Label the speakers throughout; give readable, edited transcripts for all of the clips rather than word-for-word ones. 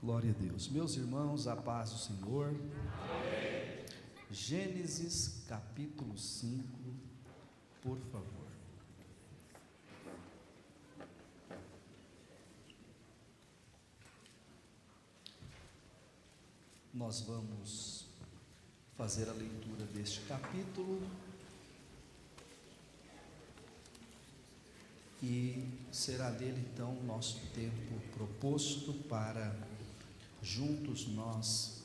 Speaker 1: Glória a Deus. Meus irmãos, a paz do Senhor.
Speaker 2: Amém.
Speaker 1: Gênesis capítulo 5, por favor. Nós vamos fazer a leitura deste capítulo e será dele então o nosso tempo proposto para juntos nós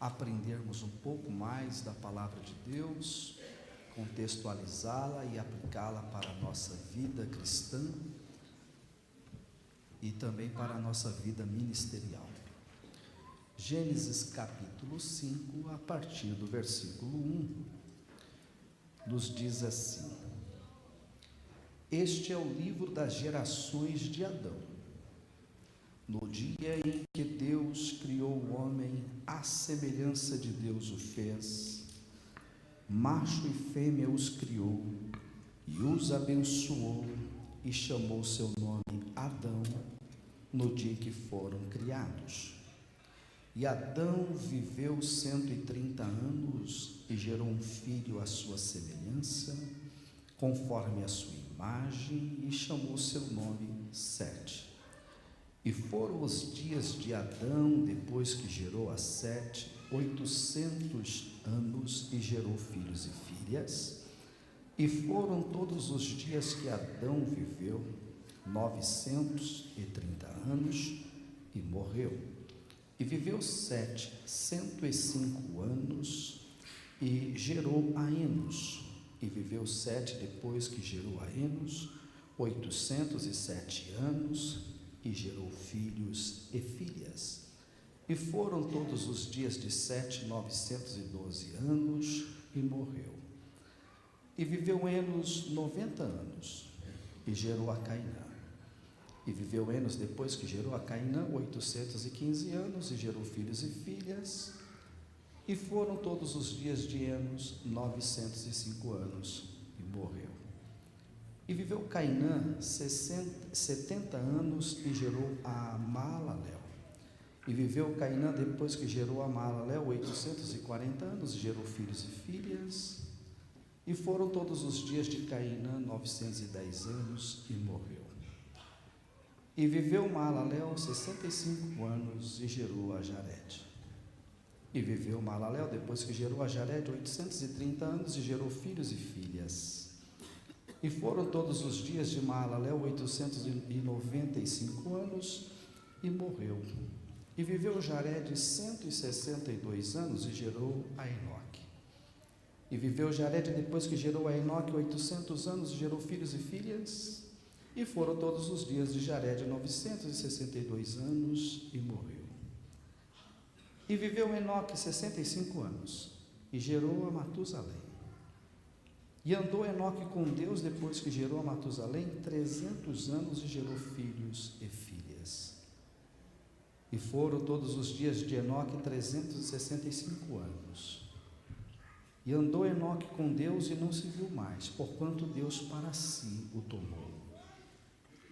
Speaker 1: aprendermos um pouco mais da palavra de Deus, contextualizá-la e aplicá-la para a nossa vida cristã e também para a nossa vida ministerial. Gênesis capítulo 5, a partir do versículo 1, nos diz assim: Este é o livro das gerações de Adão. No dia em que Deus criou o homem, à semelhança de Deus o fez, macho e fêmea os criou, e os abençoou, e chamou seu nome Adão, no dia em que foram criados. E Adão viveu 130 anos, e gerou um filho à sua semelhança, conforme a sua imagem, e chamou seu nome Sete. E foram os dias de Adão, depois que gerou a Sete, 800 anos, e gerou filhos e filhas. E foram todos os dias que Adão viveu, 930 anos, e morreu. E viveu Sete 105 anos, e gerou a Enos. E viveu Sete, depois que gerou a Enos, 807 anos, e gerou filhos e filhas. E foram todos os dias de Sete 912 anos, e morreu. E viveu Enos 90 anos, e gerou a Cainã. E viveu Enos, depois que gerou a Cainã, 815 anos, e gerou filhos e filhas. E foram todos os dias de Enos 905 anos, e morreu. E viveu Cainã 70 anos, e gerou a Maalalel. E viveu Cainã, depois que gerou a Maalalel, 840 anos, e gerou filhos e filhas. E foram todos os dias de Cainã 910 anos, e morreu. E viveu Maalalel 65 anos, e gerou a Jared. E viveu Maalalel, depois que gerou a Jared, 830 anos, e gerou filhos e filhas. E foram todos os dias de Maalalel 895 anos, e morreu. E viveu Jared 162 anos, e gerou a Enoque. E viveu Jared, depois que gerou a Enoque, 800 anos, e gerou filhos e filhas. E foram todos os dias de Jared 962 anos, e morreu. E viveu Enoque 65 anos, e gerou a Matusalém. E andou Enoque com Deus, depois que gerou a Matusalém, 300 anos, e gerou filhos e filhas. E foram todos os dias de Enoque 365 anos. E andou Enoque com Deus, e não se viu mais, porquanto Deus para si o tomou.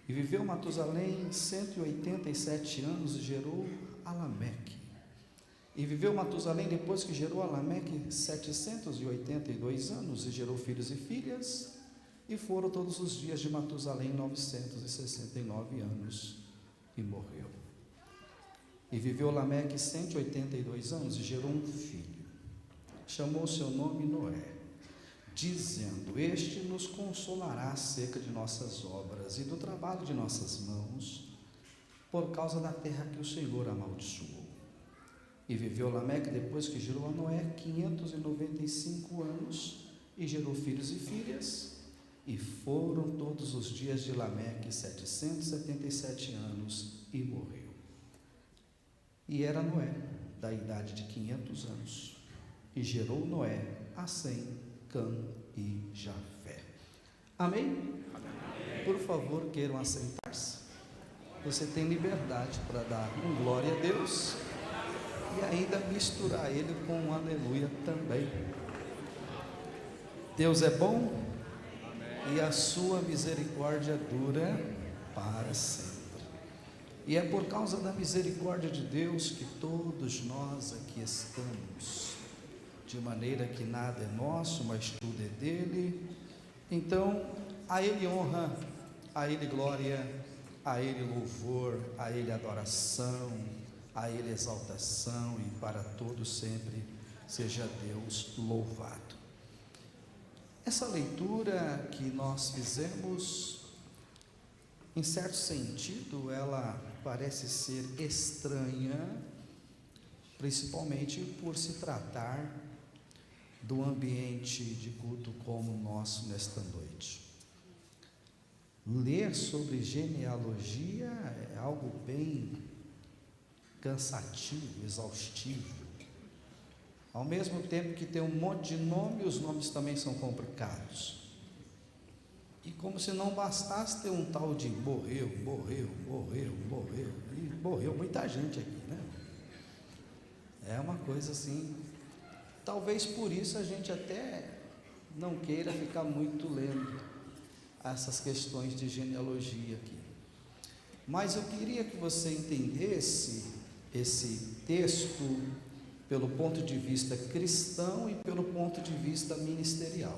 Speaker 1: E viveu Matusalém 187 anos, e gerou a Lameque. E viveu Matusalém, depois que gerou a Lameque, 782 anos, e gerou filhos e filhas. E foram todos os dias de Matusalém 969 anos, e morreu. E viveu Lameque 182 anos, e gerou um filho. Chamou seu nome Noé, dizendo: Este nos consolará acerca de nossas obras e do trabalho de nossas mãos, por causa da terra que o Senhor amaldiçoou. E viveu Lameque, depois que gerou a Noé, 595 anos, e gerou filhos e filhas. E foram todos os dias de Lameque 777 anos, e morreu. E era Noé da idade de 500 anos, e gerou Noé a Sem, Cã e Jafé. Amém? Amém? Por favor, queiram assentar-se. Você tem liberdade para dar um glória a Deus e ainda misturar ele com um aleluia também. Deus é bom. Amém. E a sua misericórdia dura para sempre. E é por causa da misericórdia de Deus que todos nós aqui estamos, de maneira que nada é nosso, mas tudo é dele. Então, a Ele honra, a Ele glória, a Ele louvor, a Ele adoração, a Ele exaltação, e para todos sempre seja Deus louvado. Essa leitura que nós fizemos, em certo sentido, ela parece ser estranha, principalmente por se tratar do ambiente de culto como o nosso nesta noite. Ler sobre genealogia é algo bem cansativo, exaustivo. Ao mesmo tempo que tem um monte de nome, os nomes também são complicados. E como se não bastasse ter um tal de morreu, e morreu muita gente aqui, né? É uma coisa assim. Talvez por isso a gente até não queira ficar muito lendo essas questões de genealogia aqui. Mas eu queria que você entendesse esse texto pelo ponto de vista cristão e pelo ponto de vista ministerial.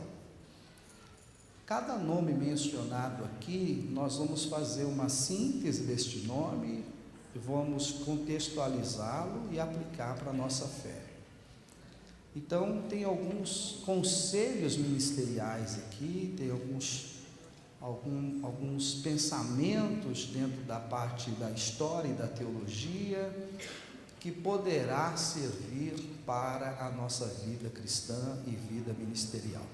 Speaker 1: Cada nome mencionado aqui, nós vamos fazer uma síntese deste nome, vamos contextualizá-lo e aplicar para a nossa fé. Então, tem alguns conselhos ministeriais aqui, tem alguns pensamentos dentro da parte da história e da teologia, que poderá servir para a nossa vida cristã e vida ministerial.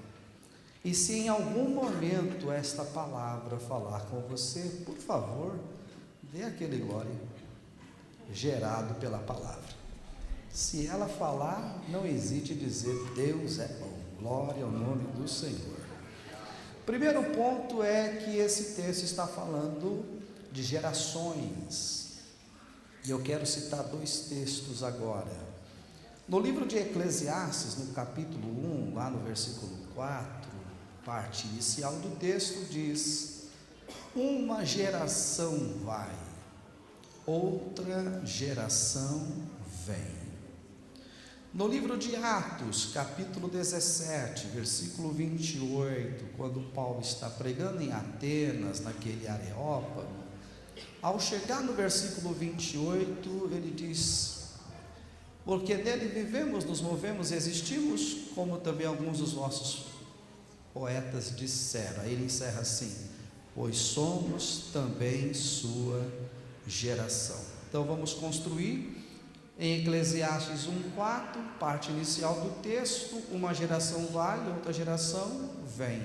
Speaker 1: E se em algum momento esta palavra falar com você, por favor, dê aquele glória gerado pela palavra. Se ela falar, não hesite em dizer: Deus é bom, glória ao nome do Senhor. Primeiro ponto é que esse texto está falando de gerações, e eu quero citar dois textos agora. No livro de Eclesiastes, no capítulo 1, lá no versículo 4, parte inicial do texto diz: uma geração vai, outra geração vem. No livro de Atos, capítulo 17, versículo 28, quando Paulo está pregando em Atenas, naquele Areópago, ao chegar no versículo 28, ele diz: porque nele vivemos, nos movemos e existimos, como também alguns dos nossos poetas disseram. Aí ele encerra assim: pois somos também sua geração. Então vamos construir em Eclesiastes 1:4, parte inicial do texto: uma geração vai, outra geração vem.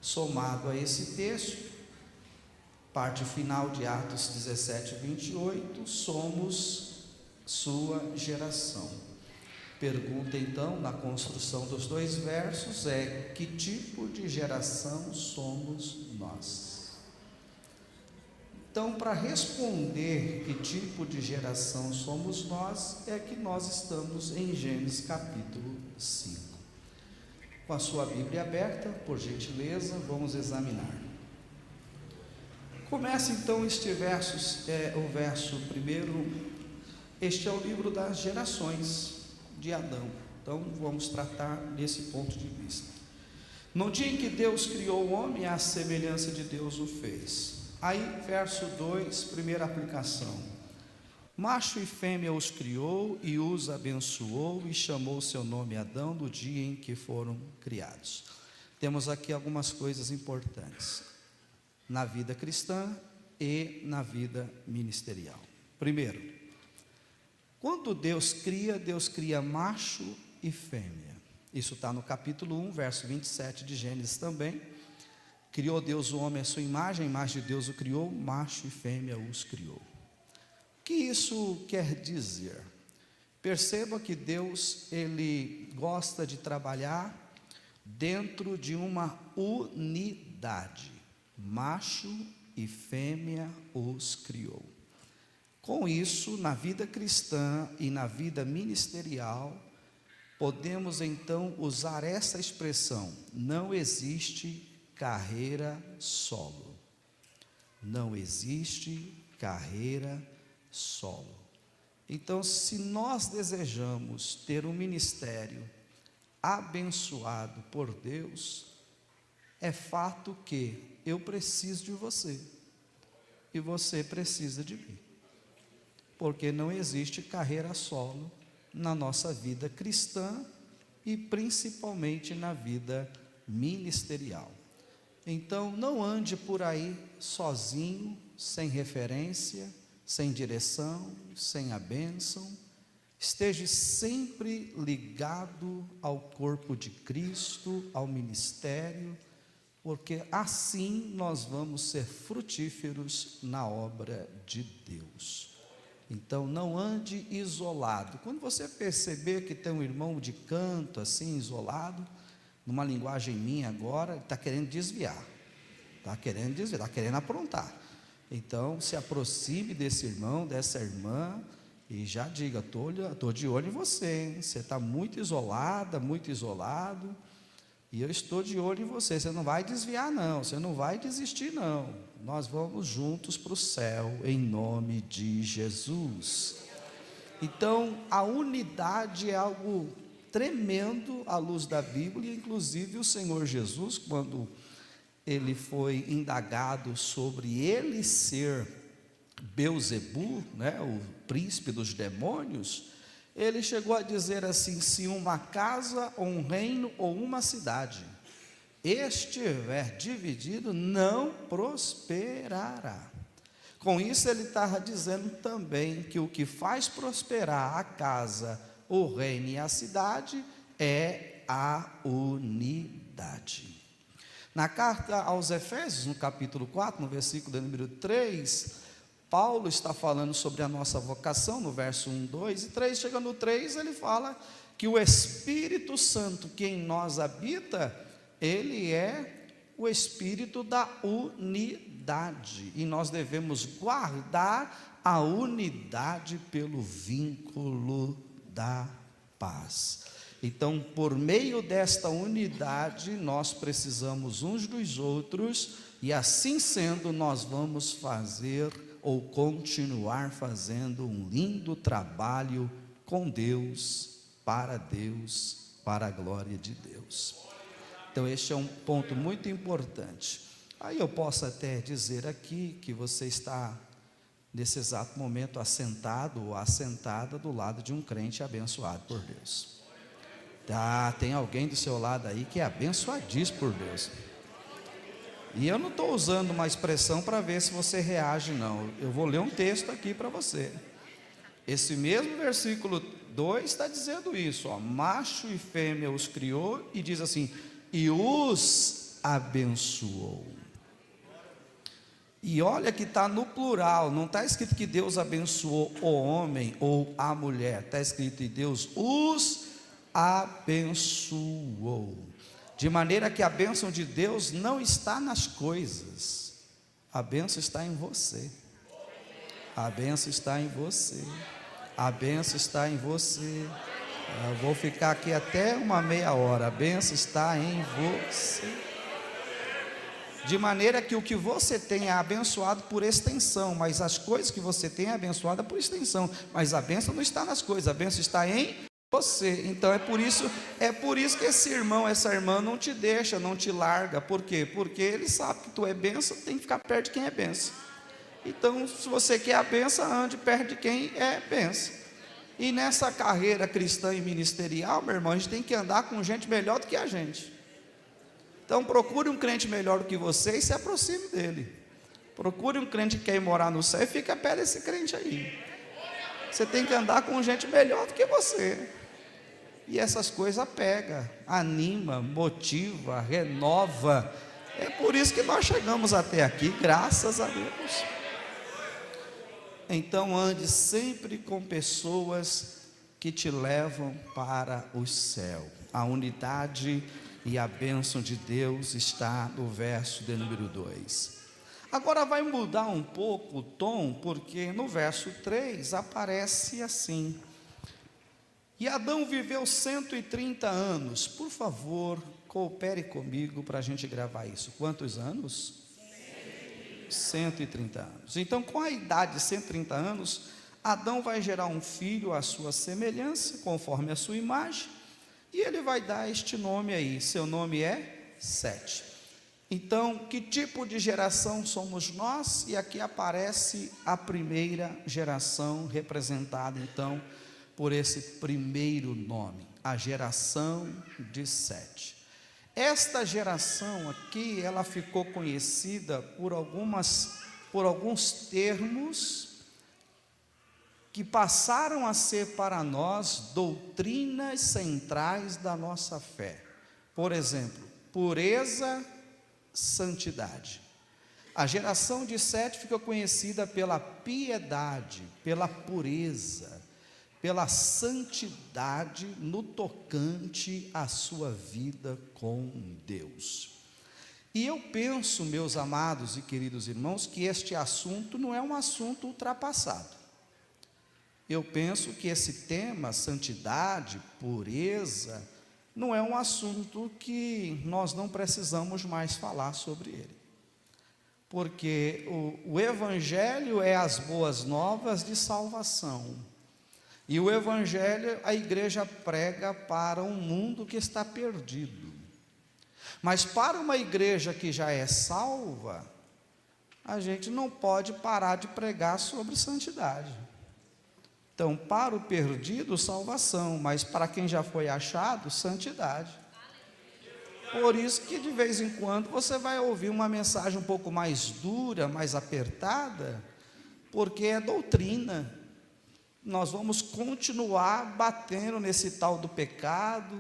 Speaker 1: Somado a esse texto, parte final de Atos 17:28, somos sua geração. Pergunta então, na construção dos dois versos, é: que tipo de geração somos nós? Então, para responder que tipo de geração somos nós, é que nós estamos em Gênesis capítulo 5. Com a sua Bíblia aberta, por gentileza, vamos examinar. Começa então este verso, o verso primeiro. Este é o livro das gerações de Adão. Então vamos tratar desse ponto de vista. No dia em que Deus criou o homem, à semelhança de Deus o fez. Aí, verso 2, primeira aplicação: macho e fêmea os criou e os abençoou e chamou seu nome Adão no dia em que foram criados. Temos aqui algumas coisas importantes na vida cristã e na vida ministerial. Primeiro, quando Deus cria macho e fêmea. Isso está no capítulo 1, verso 27 de Gênesis também. Criou Deus o homem à sua imagem, a imagem de Deus o criou, macho e fêmea os criou. O que isso quer dizer? Perceba que Deus, Ele gosta de trabalhar dentro de uma unidade. Macho e fêmea os criou. Com isso, na vida cristã e na vida ministerial, podemos então usar essa expressão: não existe carreira solo. Não existe carreira solo. Então, se nós desejamos ter um ministério abençoado por Deus, é fato que eu preciso de você e você precisa de mim, porque não existe carreira solo na nossa vida cristã e principalmente na vida ministerial. Então, não ande por aí sozinho, sem referência, sem direção, sem a bênção. Esteja sempre ligado ao corpo de Cristo, ao ministério, porque assim nós vamos ser frutíferos na obra de Deus. Então, não ande isolado. Quando você perceber que tem um irmão de canto assim, isolado, numa linguagem minha agora, ele está querendo desviar, está querendo aprontar. Então, se aproxime desse irmão, dessa irmã, e já diga: estou de olho em você, hein? Você está muito isolada, muito isolado, e eu estou de olho em você. Você não vai desviar não, você não vai desistir não. Nós vamos juntos para o céu, em nome de Jesus. Então, a unidade é algo tremendo à luz da Bíblia. Inclusive o Senhor Jesus, quando ele foi indagado sobre ele ser Belzebu, o príncipe dos demônios, ele chegou a dizer assim: se uma casa, ou um reino, ou uma cidade estiver dividido, não prosperará. Com isso ele estava dizendo também que o que faz prosperar a casa, o reino e a cidade é a unidade. Na carta aos Efésios, no capítulo 4, no versículo número 3, Paulo está falando sobre a nossa vocação, no verso 1, 2 e 3, chegando no 3, ele fala que o Espírito Santo que em nós habita, ele é o Espírito da unidade, e nós devemos guardar a unidade pelo vínculo da paz. Então, por meio desta unidade, nós precisamos uns dos outros, e assim sendo, nós vamos fazer ou continuar fazendo um lindo trabalho com Deus, para a glória de Deus. Então, este é um ponto muito importante. Aí eu posso até dizer aqui que você está, nesse exato momento, assentado ou assentada do lado de um crente abençoado por Deus. Tem alguém do seu lado aí que é abençoadíssimo por Deus. E eu não estou usando uma expressão para ver se você reage, não. Eu vou ler um texto aqui para você. Esse mesmo versículo 2 está dizendo isso, macho e fêmea os criou, e diz assim: e os abençoou. E olha que está no plural, não está escrito que Deus abençoou o homem ou a mulher, está escrito que Deus os abençoou, de maneira que a bênção de Deus não está nas coisas, a bênção está em você, a bênção está em você, a bênção está em você. Eu vou ficar aqui até uma meia hora. A bênção está em você, de maneira que o que você tem é abençoado por extensão, mas as coisas que você tem é abençoada por extensão, mas a bênção não está nas coisas, a bênção está em você. Então é por isso que esse irmão, essa irmã não te deixa, não te larga. Por quê? Porque ele sabe que tu é bênção, tem que ficar perto de quem é bênção. Então, se você quer a bênção, ande perto de quem é bênção. E nessa carreira cristã e ministerial, meu irmão, a gente tem que andar com gente melhor do que a gente. Então procure um crente melhor do que você e se aproxime dele. Procure um crente que quer ir morar no céu e fica perto desse crente aí. Você tem que andar com gente melhor do que você. E essas coisas pega, anima, motiva, renova. É por isso que nós chegamos até aqui, graças a Deus. Então ande sempre com pessoas que te levam para o céu. A unidade e a bênção de Deus está no verso de número 2. Agora vai mudar um pouco o tom, porque no verso 3 aparece assim: e Adão viveu 130 anos. Por favor, coopere comigo para a gente gravar isso. Quantos anos? 130 anos. Então, com a idade de 130 anos, Adão vai gerar um filho à sua semelhança, conforme a sua imagem, e ele vai dar este nome aí, seu nome é Sete. Então, que tipo de geração somos nós? E aqui aparece a primeira geração, representada então por esse primeiro nome, a geração de Sete. Esta geração aqui, ela ficou conhecida por alguns termos que passaram a ser para nós doutrinas centrais da nossa fé. Por exemplo, pureza, santidade. A geração de Sete ficou conhecida pela piedade, pela pureza, pela santidade no tocante à sua vida com Deus. E eu penso, meus amados e queridos irmãos, que este assunto não é um assunto ultrapassado. Eu penso que esse tema, santidade, pureza, não é um assunto que nós não precisamos mais falar sobre ele. Porque o Evangelho é as boas novas de salvação. E o Evangelho, a igreja prega para um mundo que está perdido. Mas para uma igreja que já é salva, a gente não pode parar de pregar sobre santidade. Então, para o perdido, salvação, mas para quem já foi achado, santidade. Por isso que de vez em quando você vai ouvir uma mensagem um pouco mais dura, mais apertada, porque é doutrina. Nós vamos continuar batendo nesse tal do pecado,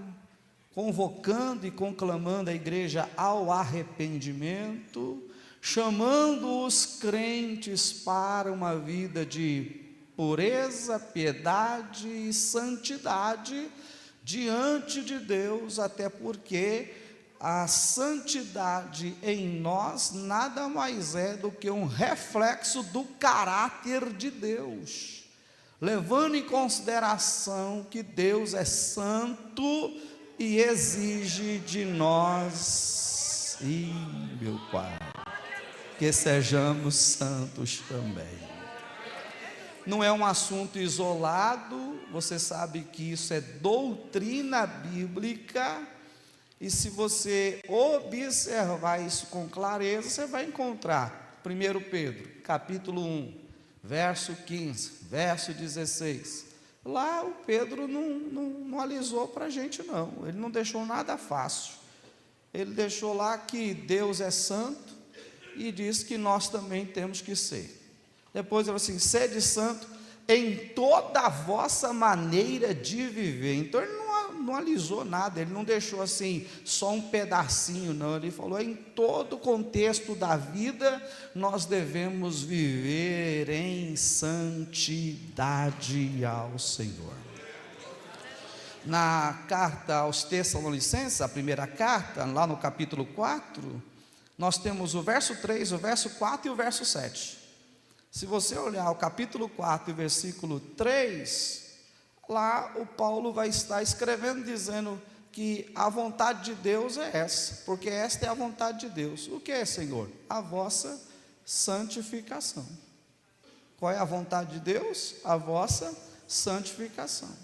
Speaker 1: convocando e conclamando a igreja ao arrependimento, chamando os crentes para uma vida de pureza, piedade e santidade diante de Deus, até porque a santidade em nós nada mais é do que um reflexo do caráter de Deus, levando em consideração que Deus é santo e exige de nós, meu Pai, que sejamos santos também. Não é um assunto isolado, você sabe que isso é doutrina bíblica, e se você observar isso com clareza, você vai encontrar 1 Pedro, capítulo 1, verso 15, verso 16. Lá o Pedro não alisou para a gente não, ele não deixou nada fácil. Ele deixou lá que Deus é santo e diz que nós também temos que ser. Depois ele falou assim: sede santo em toda a vossa maneira de viver. Então ele não alisou nada, ele não deixou assim só um pedacinho, não. Ele falou: em todo o contexto da vida nós devemos viver em santidade ao Senhor. Na carta aos Tessalonicenses, a primeira carta, lá no capítulo 4, nós temos o verso 3, o verso 4 e o verso 7. Se você olhar o capítulo 4 e versículo 3, lá o Paulo vai estar escrevendo, dizendo que a vontade de Deus é essa, porque esta é a vontade de Deus. O que é, Senhor? A vossa santificação. Qual é a vontade de Deus? A vossa santificação.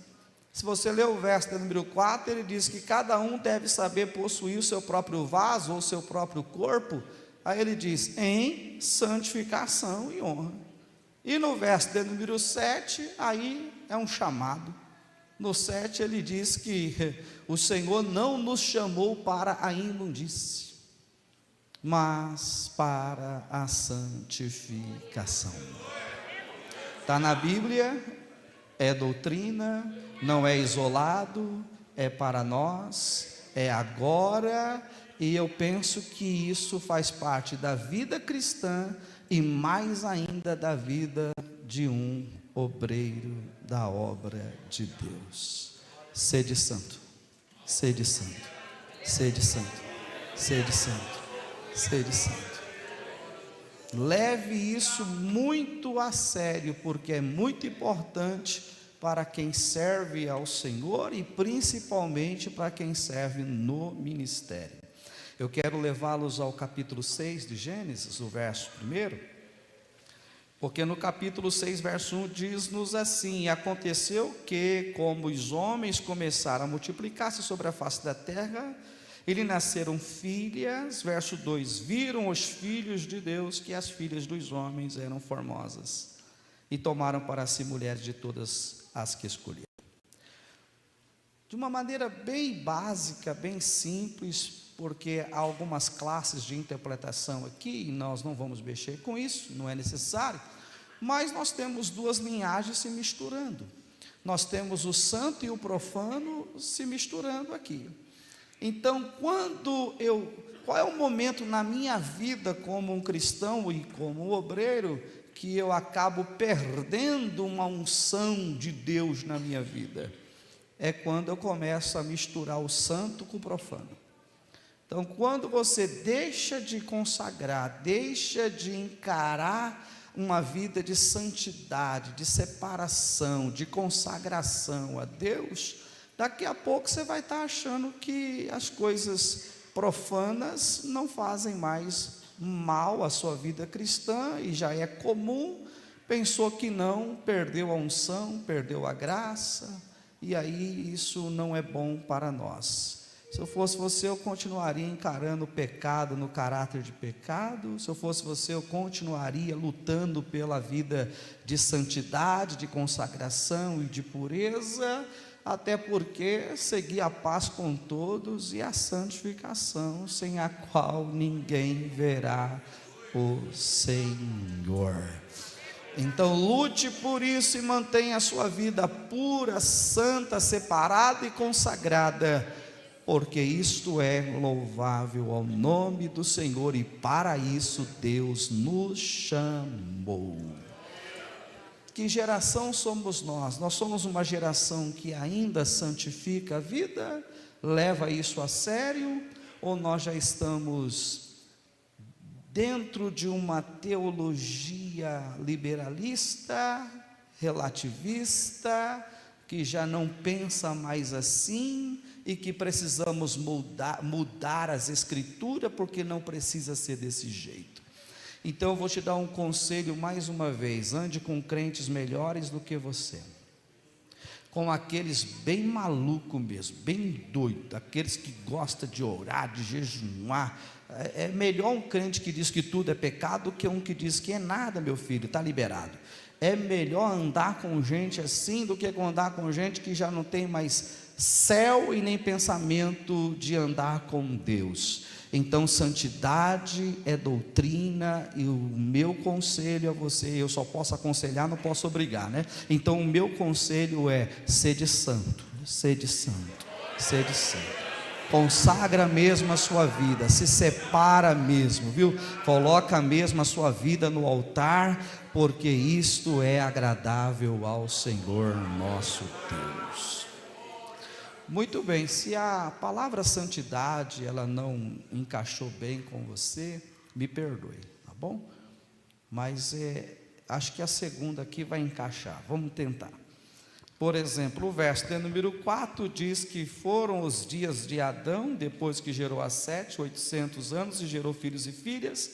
Speaker 1: Se você ler o verso número 4, ele diz que cada um deve saber possuir o seu próprio vaso, ou o seu próprio corpo. Aí ele diz, em santificação e honra. E no verso de número 7, aí é um chamado. No 7 ele diz que o Senhor não nos chamou para a imundície, mas para a santificação. Está na Bíblia, é doutrina, não é isolado, é para nós, é agora. E eu penso que isso faz parte da vida cristã e mais ainda da vida de um obreiro da obra de Deus. Sede santo, sede santo, sede santo, sede santo, sede santo. Leve isso muito a sério, porque é muito importante para quem serve ao Senhor e principalmente para quem serve no ministério. Eu quero levá-los ao capítulo 6 de Gênesis, o verso 1, Porque no capítulo 6, verso 1, diz-nos assim: e aconteceu que, como os homens começaram a multiplicar-se sobre a face da terra, e lhe nasceram filhas. Verso 2: viram os filhos de Deus que as filhas dos homens eram formosas, e tomaram para si mulheres de todas as que escolheram. De uma maneira bem básica, bem simples, porque há algumas classes de interpretação aqui, e nós não vamos mexer com isso, não é necessário, mas nós temos duas linhagens se misturando. Nós temos o santo e o profano se misturando aqui. Então, qual é o momento na minha vida como um cristão e como um obreiro que eu acabo perdendo uma unção de Deus na minha vida? É quando eu começo a misturar o santo com o profano. Então, quando você deixa de consagrar, deixa de encarar uma vida de santidade, de separação, de consagração a Deus, daqui a pouco você vai estar achando que as coisas profanas não fazem mais mal à sua vida cristã, e já é comum, pensou que não, perdeu a unção, perdeu a graça, e aí isso não é bom para nós. Se eu fosse você, eu continuaria encarando o pecado no caráter de pecado. Se eu fosse você, eu continuaria lutando pela vida de santidade, de consagração e de pureza, até porque seguir a paz com todos e a santificação, sem a qual ninguém verá o Senhor. Então lute por isso e mantenha a sua vida pura, santa, separada e consagrada, porque isto é louvável ao nome do Senhor, e para isso Deus nos chamou. Que geração somos nós? Nós somos uma geração que ainda santifica a vida, leva isso a sério, ou nós já estamos dentro de uma teologia liberalista, relativista, que já não pensa mais assim, e que precisamos mudar as escrituras, porque não precisa ser desse jeito. Então eu vou te dar um conselho mais uma vez: ande com crentes melhores do que você, com aqueles bem malucos mesmo, bem doido, aqueles que gostam de orar, de jejuar. É melhor um crente que diz que tudo é pecado do que um que diz que é nada, meu filho, está liberado. É melhor andar com gente assim do que andar com gente que já não tem mais céu e nem pensamento de andar com Deus. Então santidade é doutrina, e o meu conselho a você, eu só posso aconselhar, não posso obrigar, né? Então o meu conselho é: sede santo, sede santo, sede santo. Consagra mesmo a sua vida, se separa mesmo, viu? Coloca mesmo a sua vida no altar, porque isto é agradável ao Senhor nosso Deus. Muito bem, se a palavra santidade ela não encaixou bem com você, me perdoe, tá bom? Mas acho que a segunda aqui vai encaixar, vamos tentar. Por exemplo, o verso de número 4 diz que foram os dias de Adão, depois que gerou a Sete, 800 anos, e gerou filhos e filhas.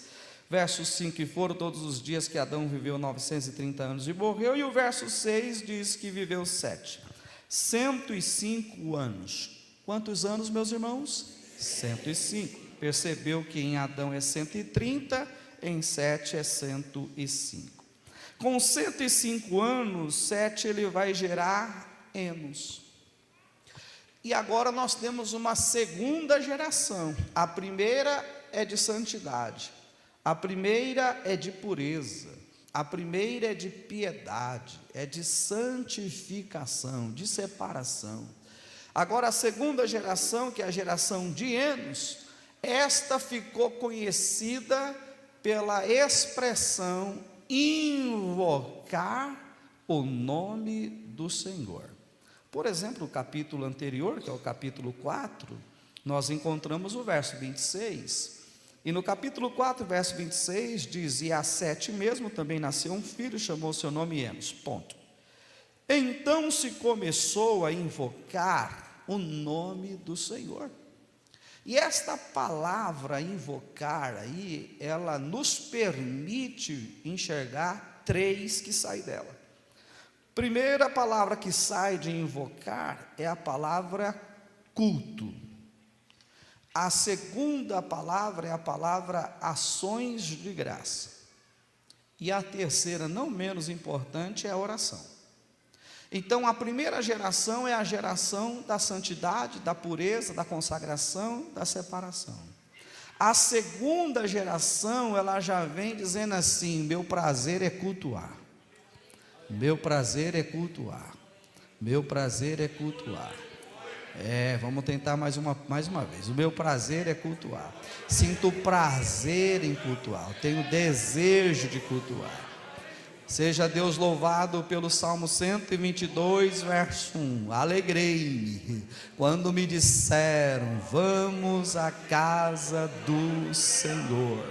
Speaker 1: Verso 5, que foram todos os dias que Adão viveu 930 anos e morreu. E o verso 6 diz que viveu 105 anos. Quantos anos, meus irmãos? 105. Percebeu que em Adão é 130, em Sete é 105. Com 105 anos, Sete ele vai gerar Enos. E agora nós temos uma segunda geração. A primeira é de santidade, a primeira é de pureza, a primeira é de piedade, é de santificação, de separação. Agora a segunda geração, que é a geração de Enos, esta ficou conhecida pela expressão invocar o nome do Senhor. Por exemplo, o capítulo anterior, que é o capítulo 4, nós encontramos o verso 26, e no capítulo 4, verso 26, diz: e a Sete mesmo também nasceu um filho, chamou seu nome Enos, ponto. Então se começou a invocar o nome do Senhor. E esta palavra invocar aí, ela nos permite enxergar 3 que saem dela. Primeira palavra que sai de invocar é a palavra culto. A segunda palavra é a palavra ações de graça. E a terceira, não menos importante, é a oração. Então, a primeira geração é a geração da santidade, da pureza, da consagração, da separação. A segunda geração, ela já vem dizendo assim: meu prazer é cultuar. Meu prazer é cultuar. Meu prazer é cultuar. Vamos tentar mais uma vez. O meu prazer é cultuar. Sinto prazer em cultuar. Eu tenho desejo de cultuar. Seja Deus louvado pelo Salmo 122, verso 1. Alegrei-me quando me disseram: vamos à casa do Senhor.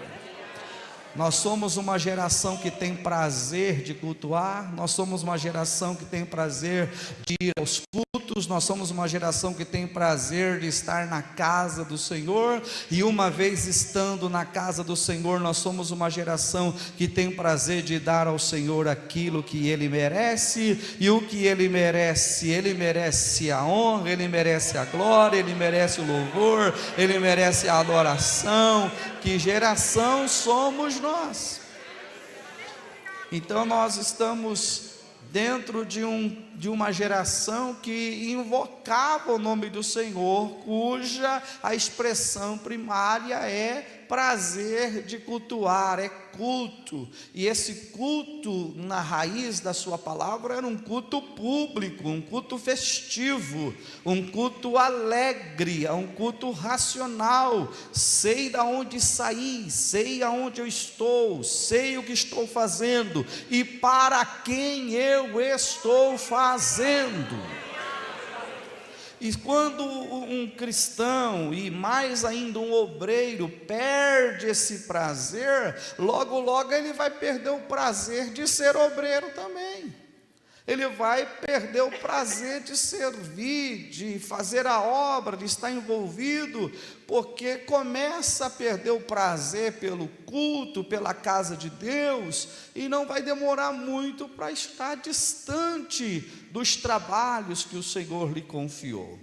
Speaker 1: Nós somos uma geração que tem prazer de cultuar, nós somos uma geração que tem prazer de ir aos cultos, nós somos uma geração que tem prazer de estar na casa do Senhor, e uma vez estando na casa do Senhor, nós somos uma geração que tem prazer de dar ao Senhor aquilo que Ele merece, e o que Ele merece a honra, Ele merece a glória, Ele merece o louvor, Ele merece a adoração. Que geração somos nós? Então nós estamos dentro de uma geração que invocava o nome do Senhor, cuja a expressão primária é prazer de cultuar, é culto. E esse culto, na raiz da sua palavra, era um culto público, um culto festivo, um culto alegre, um culto racional. Sei de onde saí, sei aonde eu estou, sei o que estou fazendo e para quem eu estou fazendo. E quando um cristão, e mais ainda um obreiro, perde esse prazer, logo logo ele vai perder o prazer de ser obreiro também. Ele vai perder o prazer de servir, de fazer a obra, de estar envolvido, porque começa a perder o prazer pelo culto, pela casa de Deus, e não vai demorar muito para estar distante dos trabalhos que o Senhor lhe confiou.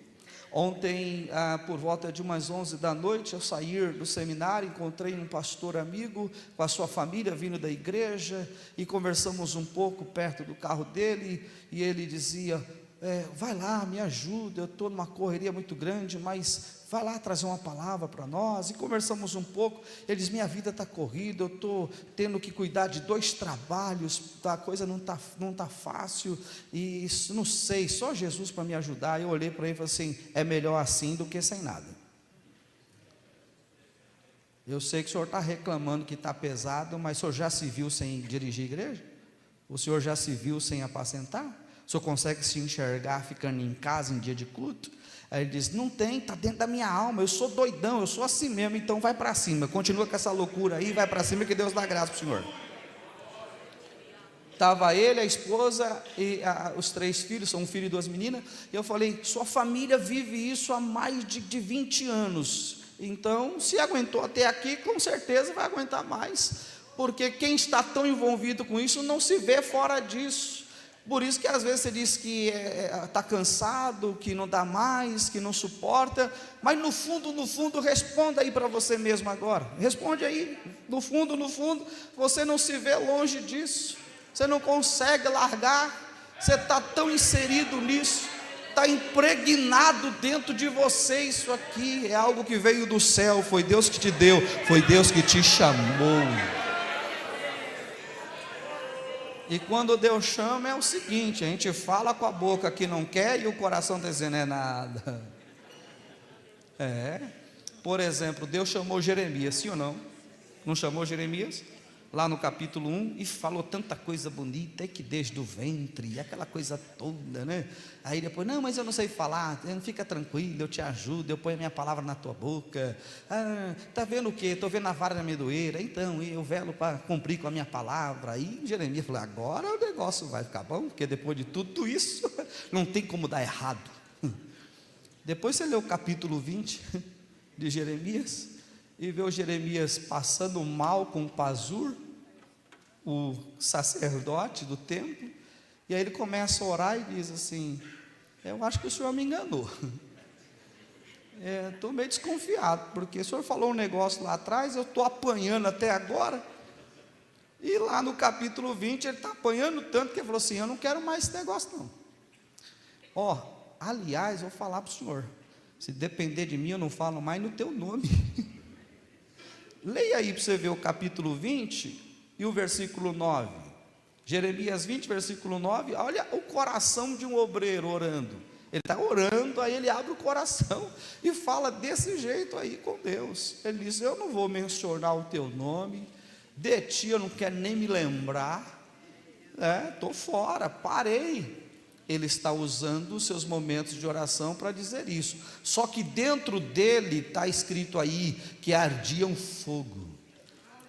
Speaker 1: Ontem, por volta de umas 11 da noite, ao sair do seminário, encontrei um pastor amigo com a sua família vindo da igreja, e conversamos um pouco perto do carro dele, e ele dizia: vai lá, me ajuda, eu estou numa correria muito grande, mas vai lá trazer uma palavra para nós. E conversamos um pouco. Ele diz: minha vida está corrida, eu estou tendo que cuidar de 2 trabalhos, a coisa não tá fácil, e não sei, só Jesus para me ajudar. Eu olhei para ele e falei assim: é melhor assim do que sem nada. Eu sei que o senhor está reclamando que está pesado, mas o senhor já se viu sem dirigir igreja? O senhor já se viu sem apacentar? O senhor consegue se enxergar ficando em casa em dia de culto? Aí ele diz: não tem, está dentro da minha alma, eu sou doidão, eu sou assim mesmo. Então vai para cima, continua com essa loucura aí, vai para cima, que Deus dá graça para o senhor. Estava ele, a esposa e os 3 filhos, são um filho e 2 meninas, e eu falei: sua família vive isso há mais de 20 anos, então se aguentou até aqui, com certeza vai aguentar mais, porque quem está tão envolvido com isso não se vê fora disso. Por isso que às vezes você diz que está cansado, que não dá mais, que não suporta, mas no fundo, responda aí para você mesmo agora, responde aí, no fundo, você não se vê longe disso, você não consegue largar, você está tão inserido nisso, está impregnado dentro de você. Isso aqui é algo que veio do céu, foi Deus que te deu, foi Deus que te chamou. E quando Deus chama é o seguinte: a gente fala com a boca que não quer e o coração está dizendo é nada. Por exemplo, Deus chamou Jeremias, sim ou não? Não chamou Jeremias? Lá no capítulo 1, e falou tanta coisa bonita, que desde o ventre, aquela coisa toda, né? Aí depois: não, mas eu não sei falar. Não, fica tranquilo, eu te ajudo, eu ponho a minha palavra na tua boca. Está vendo o quê? Estou vendo a vara da amendoeira, então eu velo para cumprir com a minha palavra. Aí Jeremias falou: agora o negócio vai ficar bom, porque depois de tudo isso, não tem como dar errado. Depois você lê o capítulo 20 de Jeremias, e vê o Jeremias passando mal com o Pazur, o sacerdote do templo, e aí ele começa a orar e diz assim: eu acho que o senhor me enganou. Estou meio desconfiado, porque o senhor falou um negócio lá atrás, eu estou apanhando até agora, e lá no capítulo 20, ele está apanhando tanto que ele falou assim: eu não quero mais esse negócio não. Aliás, vou falar para o senhor, se depender de mim, eu não falo mais no teu nome. Leia aí para você ver o capítulo 20 e o versículo 9. Jeremias 20, versículo 9. Olha o coração de um obreiro orando. Ele está orando, aí ele abre o coração e fala desse jeito aí com Deus. Ele diz: eu não vou mencionar o teu nome, de ti eu não quero nem me lembrar, estou fora, parei. Ele está usando os seus momentos de oração para dizer isso. Só que dentro dele está escrito aí que ardia um fogo.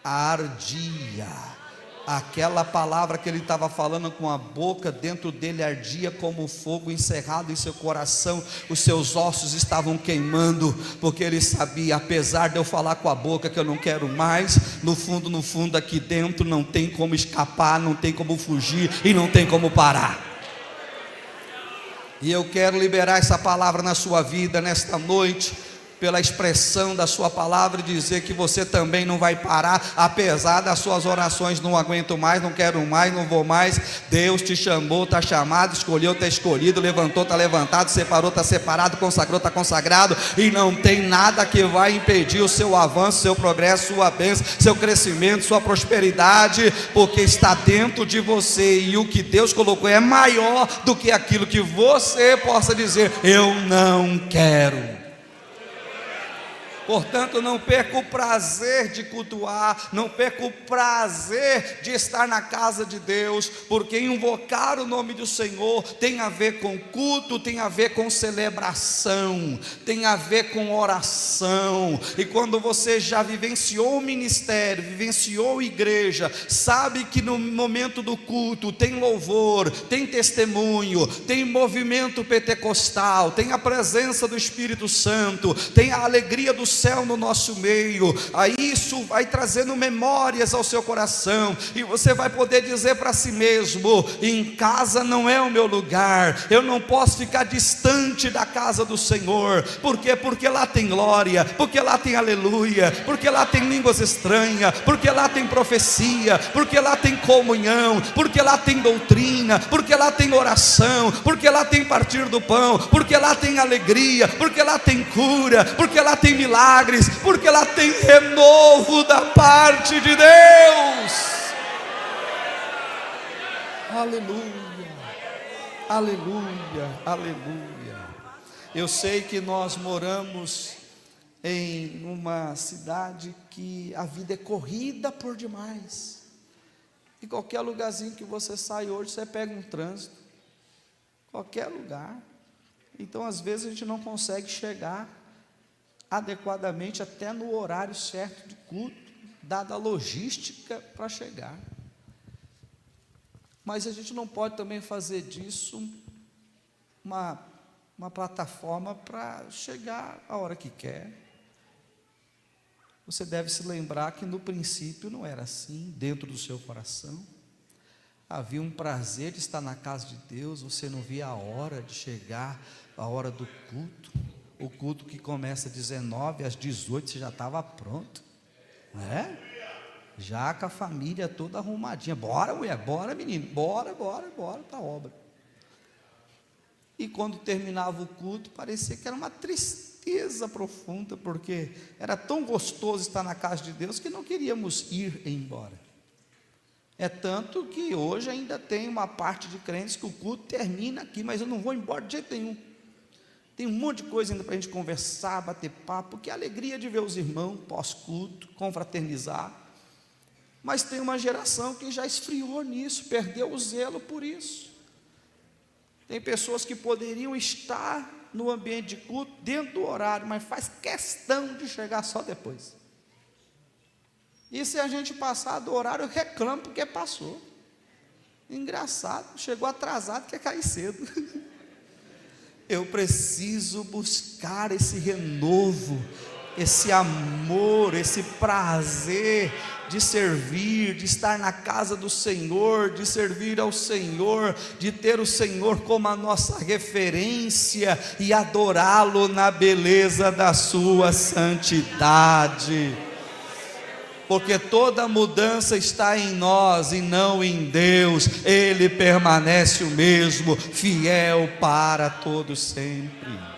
Speaker 1: Ardia. Aquela palavra que ele estava falando com a boca, dentro dele ardia como um fogo encerrado em seu coração. Os seus ossos estavam queimando, porque ele sabia: apesar de eu falar com a boca que eu não quero mais, no fundo aqui dentro não tem como escapar, não tem como fugir e não tem como parar. E eu quero liberar essa palavra na sua vida nesta noite, pela expressão da sua palavra, e dizer que você também não vai parar, apesar das suas orações: não aguento mais, não quero mais, não vou mais. Deus te chamou, está chamado, escolheu, está escolhido, levantou, está levantado, separou, está separado, consagrou, está consagrado, e não tem nada que vai impedir o seu avanço, seu progresso, sua bênção, seu crescimento, sua prosperidade, porque está dentro de você, e o que Deus colocou é maior do que aquilo que você possa dizer: eu não quero. Portanto, não perca o prazer de cultuar, não perca o prazer de estar na casa de Deus, porque invocar o nome do Senhor tem a ver com culto, tem a ver com celebração, tem a ver com oração. E quando você já vivenciou o ministério, vivenciou a igreja, sabe que no momento do culto tem louvor, tem testemunho, tem movimento pentecostal, tem a presença do Espírito Santo, tem a alegria do céu no nosso meio. Aí isso vai trazendo memórias ao seu coração, e você vai poder dizer para si mesmo: em casa não é o meu lugar, eu não posso ficar distante da casa do Senhor. Por quê? Porque lá tem glória, porque lá tem aleluia, porque lá tem línguas estranhas, porque lá tem profecia, porque lá tem comunhão, porque lá tem doutrina, porque lá tem oração, porque lá tem partir do pão, porque lá tem alegria, porque lá tem cura, porque lá tem milagres, porque lá tem renovo da parte de Deus. Aleluia, aleluia, aleluia. Eu sei que nós moramos em uma cidade que a vida é corrida por demais, e qualquer lugarzinho que você sai hoje, você pega um trânsito, qualquer lugar. Então às vezes a gente não consegue chegar adequadamente até no horário certo de culto, dada a logística para chegar. Mas a gente não pode também fazer disso uma plataforma para chegar a hora que quer. Você deve se lembrar que no princípio não era assim. Dentro do seu coração havia um prazer de estar na casa de Deus. Você não via a hora de chegar, a hora do culto. O culto que começa às 19, às 18 você já estava pronto, né? Já com a família toda arrumadinha. Bora, mulher, bora, menino, bora para a obra. E quando terminava o culto, parecia que era uma tristeza profunda, porque era tão gostoso estar na casa de Deus que não queríamos ir embora. É tanto que hoje ainda tem uma parte de crentes que o culto termina aqui, mas eu não vou embora de jeito nenhum. Tem um monte de coisa ainda para a gente conversar, bater papo, que é a alegria de ver os irmãos pós-culto, confraternizar. Mas tem uma geração que já esfriou nisso, perdeu o zelo por isso. Tem pessoas que poderiam estar no ambiente de culto, dentro do horário, mas faz questão de chegar só depois. E se a gente passar do horário, reclama porque passou. Engraçado, chegou atrasado, quer cair cedo. Eu preciso buscar esse renovo esse amor, esse prazer de servir, de estar na casa do Senhor, de servir ao Senhor, de ter o Senhor como a nossa referência e adorá-lo na beleza da sua santidade. Porque toda mudança está em nós e não em Deus. Ele permanece o mesmo, fiel para todo sempre.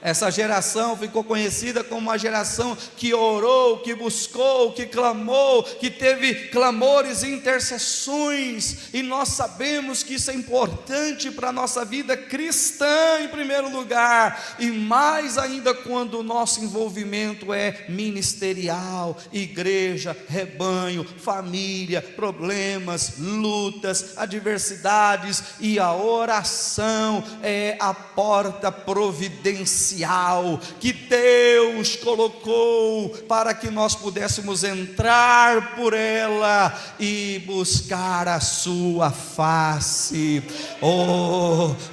Speaker 1: Essa geração ficou conhecida como uma geração que orou, que buscou, que clamou, que teve clamores e intercessões, e nós sabemos que isso é importante para a nossa vida cristã em primeiro lugar, e mais ainda quando o nosso envolvimento é ministerial, igreja, rebanho, família, problemas, lutas, adversidades, e a oração é a porta providencial que Deus colocou para que nós pudéssemos entrar por ela e buscar a sua face.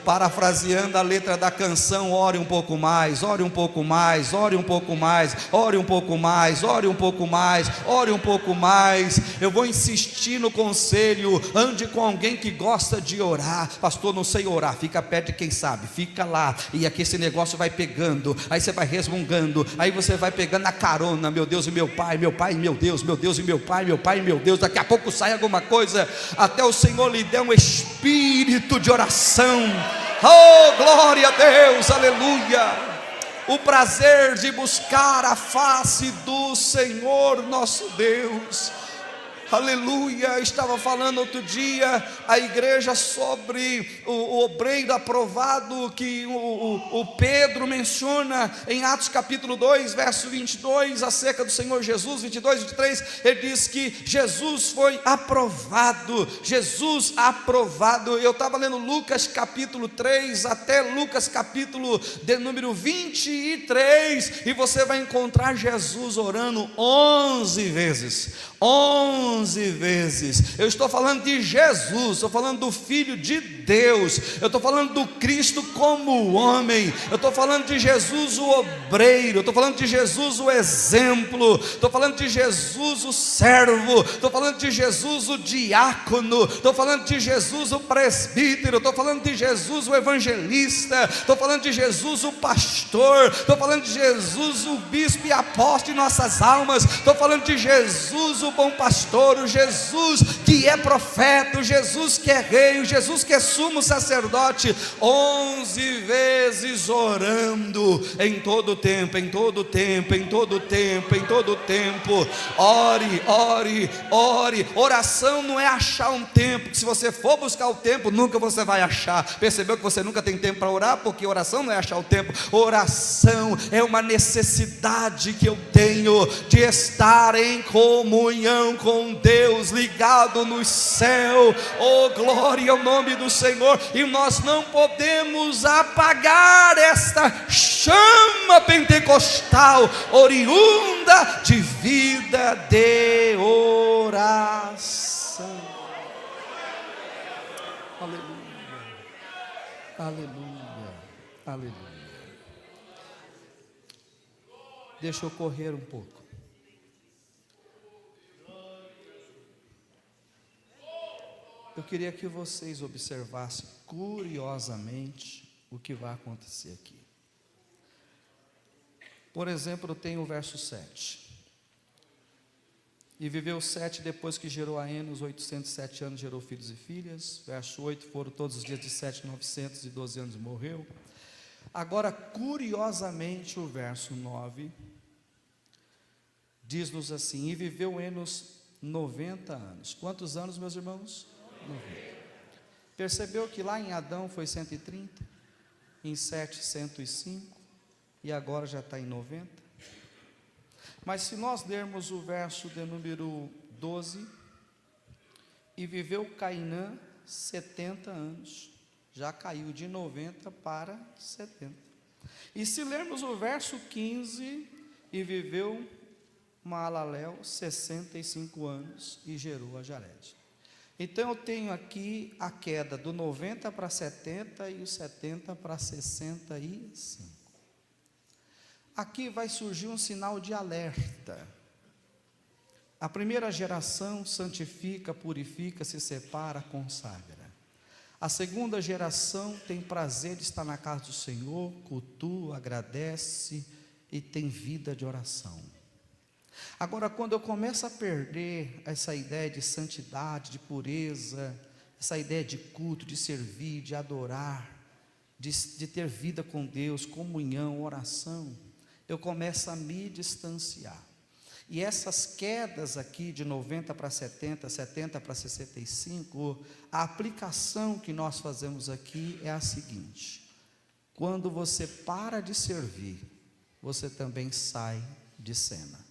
Speaker 1: Parafraseando a letra da canção, ore um pouco mais, ore um pouco mais, ore um pouco mais, ore um pouco mais, ore um pouco mais, ore um pouco mais. Eu vou insistir no conselho: ande com alguém que gosta de orar. Pastor, não sei orar. Fica perto de quem sabe, fica lá, e aqui esse negócio vai pegando, aí você vai resmungando, aí você vai pegando a carona, meu Deus e meu Pai, meu Pai e meu Deus, meu Deus e meu Pai, meu Pai e meu Deus. Daqui a pouco sai alguma coisa, até o Senhor lhe dê um espírito de oração. Oh, glória a Deus, aleluia. O prazer de buscar a face do Senhor nosso Deus. Aleluia. Estava falando outro dia a igreja sobre o obreiro aprovado, que o Pedro menciona em Atos capítulo 2, verso 22, acerca do Senhor Jesus. 22, 23, ele diz que Jesus foi aprovado. Jesus aprovado. Eu estava lendo Lucas capítulo 3 até Lucas capítulo de número 23, e você vai encontrar Jesus orando 11 vezes. 11 vezes. Eu estou falando de Jesus, estou falando do Filho de Deus, eu estou falando do Cristo como homem, eu estou falando de Jesus o obreiro, eu estou falando de Jesus o exemplo, estou falando de Jesus o servo, estou falando de Jesus o diácono, estou falando de Jesus o presbítero, estou falando de Jesus o evangelista, estou falando de Jesus o pastor, estou falando de Jesus o bispo e apóstolo de nossas almas, estou falando de Jesus o bom pastor, o Jesus que é profeta, o Jesus que é rei, o Jesus que é sumo sacerdote. 11 vezes orando, em todo tempo, em todo tempo, em todo tempo, em todo tempo. Ore, ore, ore. Oração não é achar um tempo, que se você for buscar o tempo, nunca você vai achar. Percebeu que você nunca tem tempo para orar? Porque oração não é achar o tempo. Oração é uma necessidade que eu tenho de estar em comunhão com Deus, ligado no céu. Oh, glória ao nome do Senhor. E nós não podemos apagar esta chama pentecostal, oriunda de vida de oração. Aleluia, aleluia, aleluia. Deixa eu correr um pouco. Eu queria que vocês observassem curiosamente o que vai acontecer aqui. Por exemplo, tem o verso 7. E viveu Sete depois que gerou a Enos, 807 anos gerou filhos e filhas. Verso 8, foram todos os dias de Sete, 912 anos e morreu. Agora, curiosamente, o verso 9 diz-nos assim: e viveu Enos 90 anos. Quantos anos, meus irmãos? 90. Percebeu que lá em Adão foi 130, em Sete 105, e agora já está em 90. Mas se nós lermos o verso de número 12, e viveu Cainã 70 anos, já caiu de 90 para 70. E se lermos o verso 15, e viveu Maalalel 65 anos, e gerou a Jared. Então eu tenho aqui a queda do 90 para 70 e o 70 para 65. aqui vai surgir um sinal de alerta. A primeira geração santifica, purifica, se separa, consagra. A segunda geração tem prazer de estar na casa do Senhor, cultua, agradece e tem vida de oração. Agora, quando eu começo a perder essa ideia de santidade, de pureza, essa ideia de culto, de servir, de adorar, de ter vida com Deus, comunhão, oração, eu começo a me distanciar. E essas quedas aqui de 90 para 70, 70 para 65, a aplicação que nós fazemos aqui é a seguinte: quando você para de servir, você também sai de cena.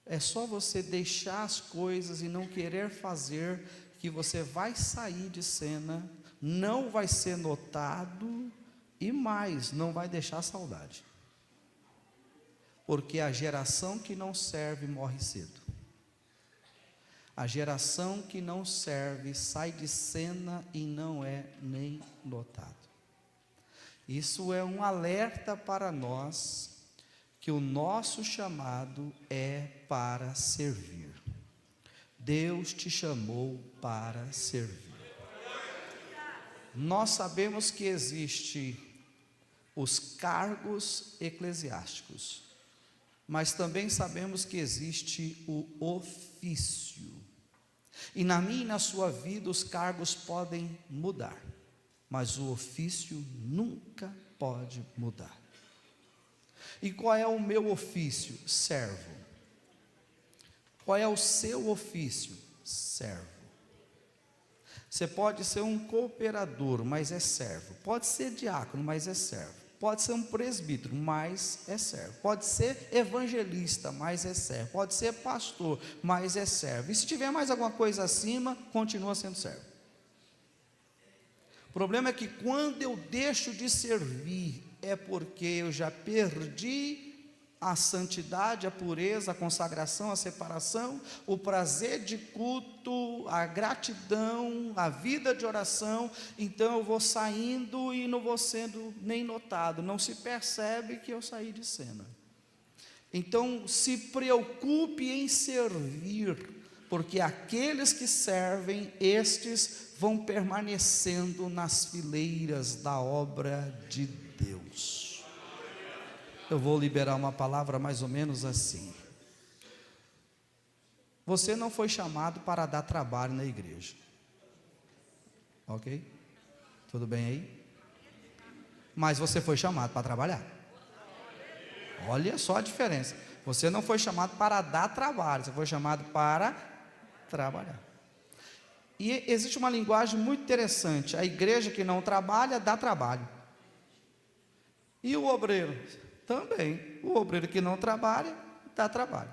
Speaker 1: É só você deixar as coisas e não querer fazer, que você vai sair de cena, não vai ser notado e mais, não vai deixar saudade. Porque a geração que não serve morre cedo. A geração que não serve sai de cena e não é nem notado. Isso é um alerta para nós, que o nosso chamado é para servir. Deus te chamou para servir. Nós sabemos que existe os cargos eclesiásticos, mas também sabemos que existe o ofício. E na minha e na sua vida os cargos podem mudar, mas o ofício nunca pode mudar. E qual é o meu ofício? Servo. Qual é o seu ofício? Servo. Você pode ser um cooperador, mas é servo. Pode ser diácono, mas é servo. Pode ser um presbítero, mas é servo. Pode ser evangelista, mas é servo. Pode ser pastor, mas é servo. E se tiver mais alguma coisa acima, continua sendo servo. O problema é que quando eu deixo de servir, é porque eu já perdi a santidade, a pureza, a consagração, a separação, o prazer de culto, a gratidão, a vida de oração. Então eu vou saindo e não vou sendo nem notado, não se percebe que eu saí de cena. Então se preocupe em servir, porque aqueles que servem, estes vão permanecendo nas fileiras da obra de Deus. Eu vou liberar uma palavra mais ou menos assim: você não foi chamado para dar trabalho na igreja, ok? Tudo bem aí? Mas você foi chamado para trabalhar. Olha só a diferença. Você não foi chamado para dar trabalho, você foi chamado para trabalhar. E existe uma linguagem muito interessante: a igreja que não trabalha, dá trabalho. E o obreiro? Também. O obreiro que não trabalha, dá trabalho.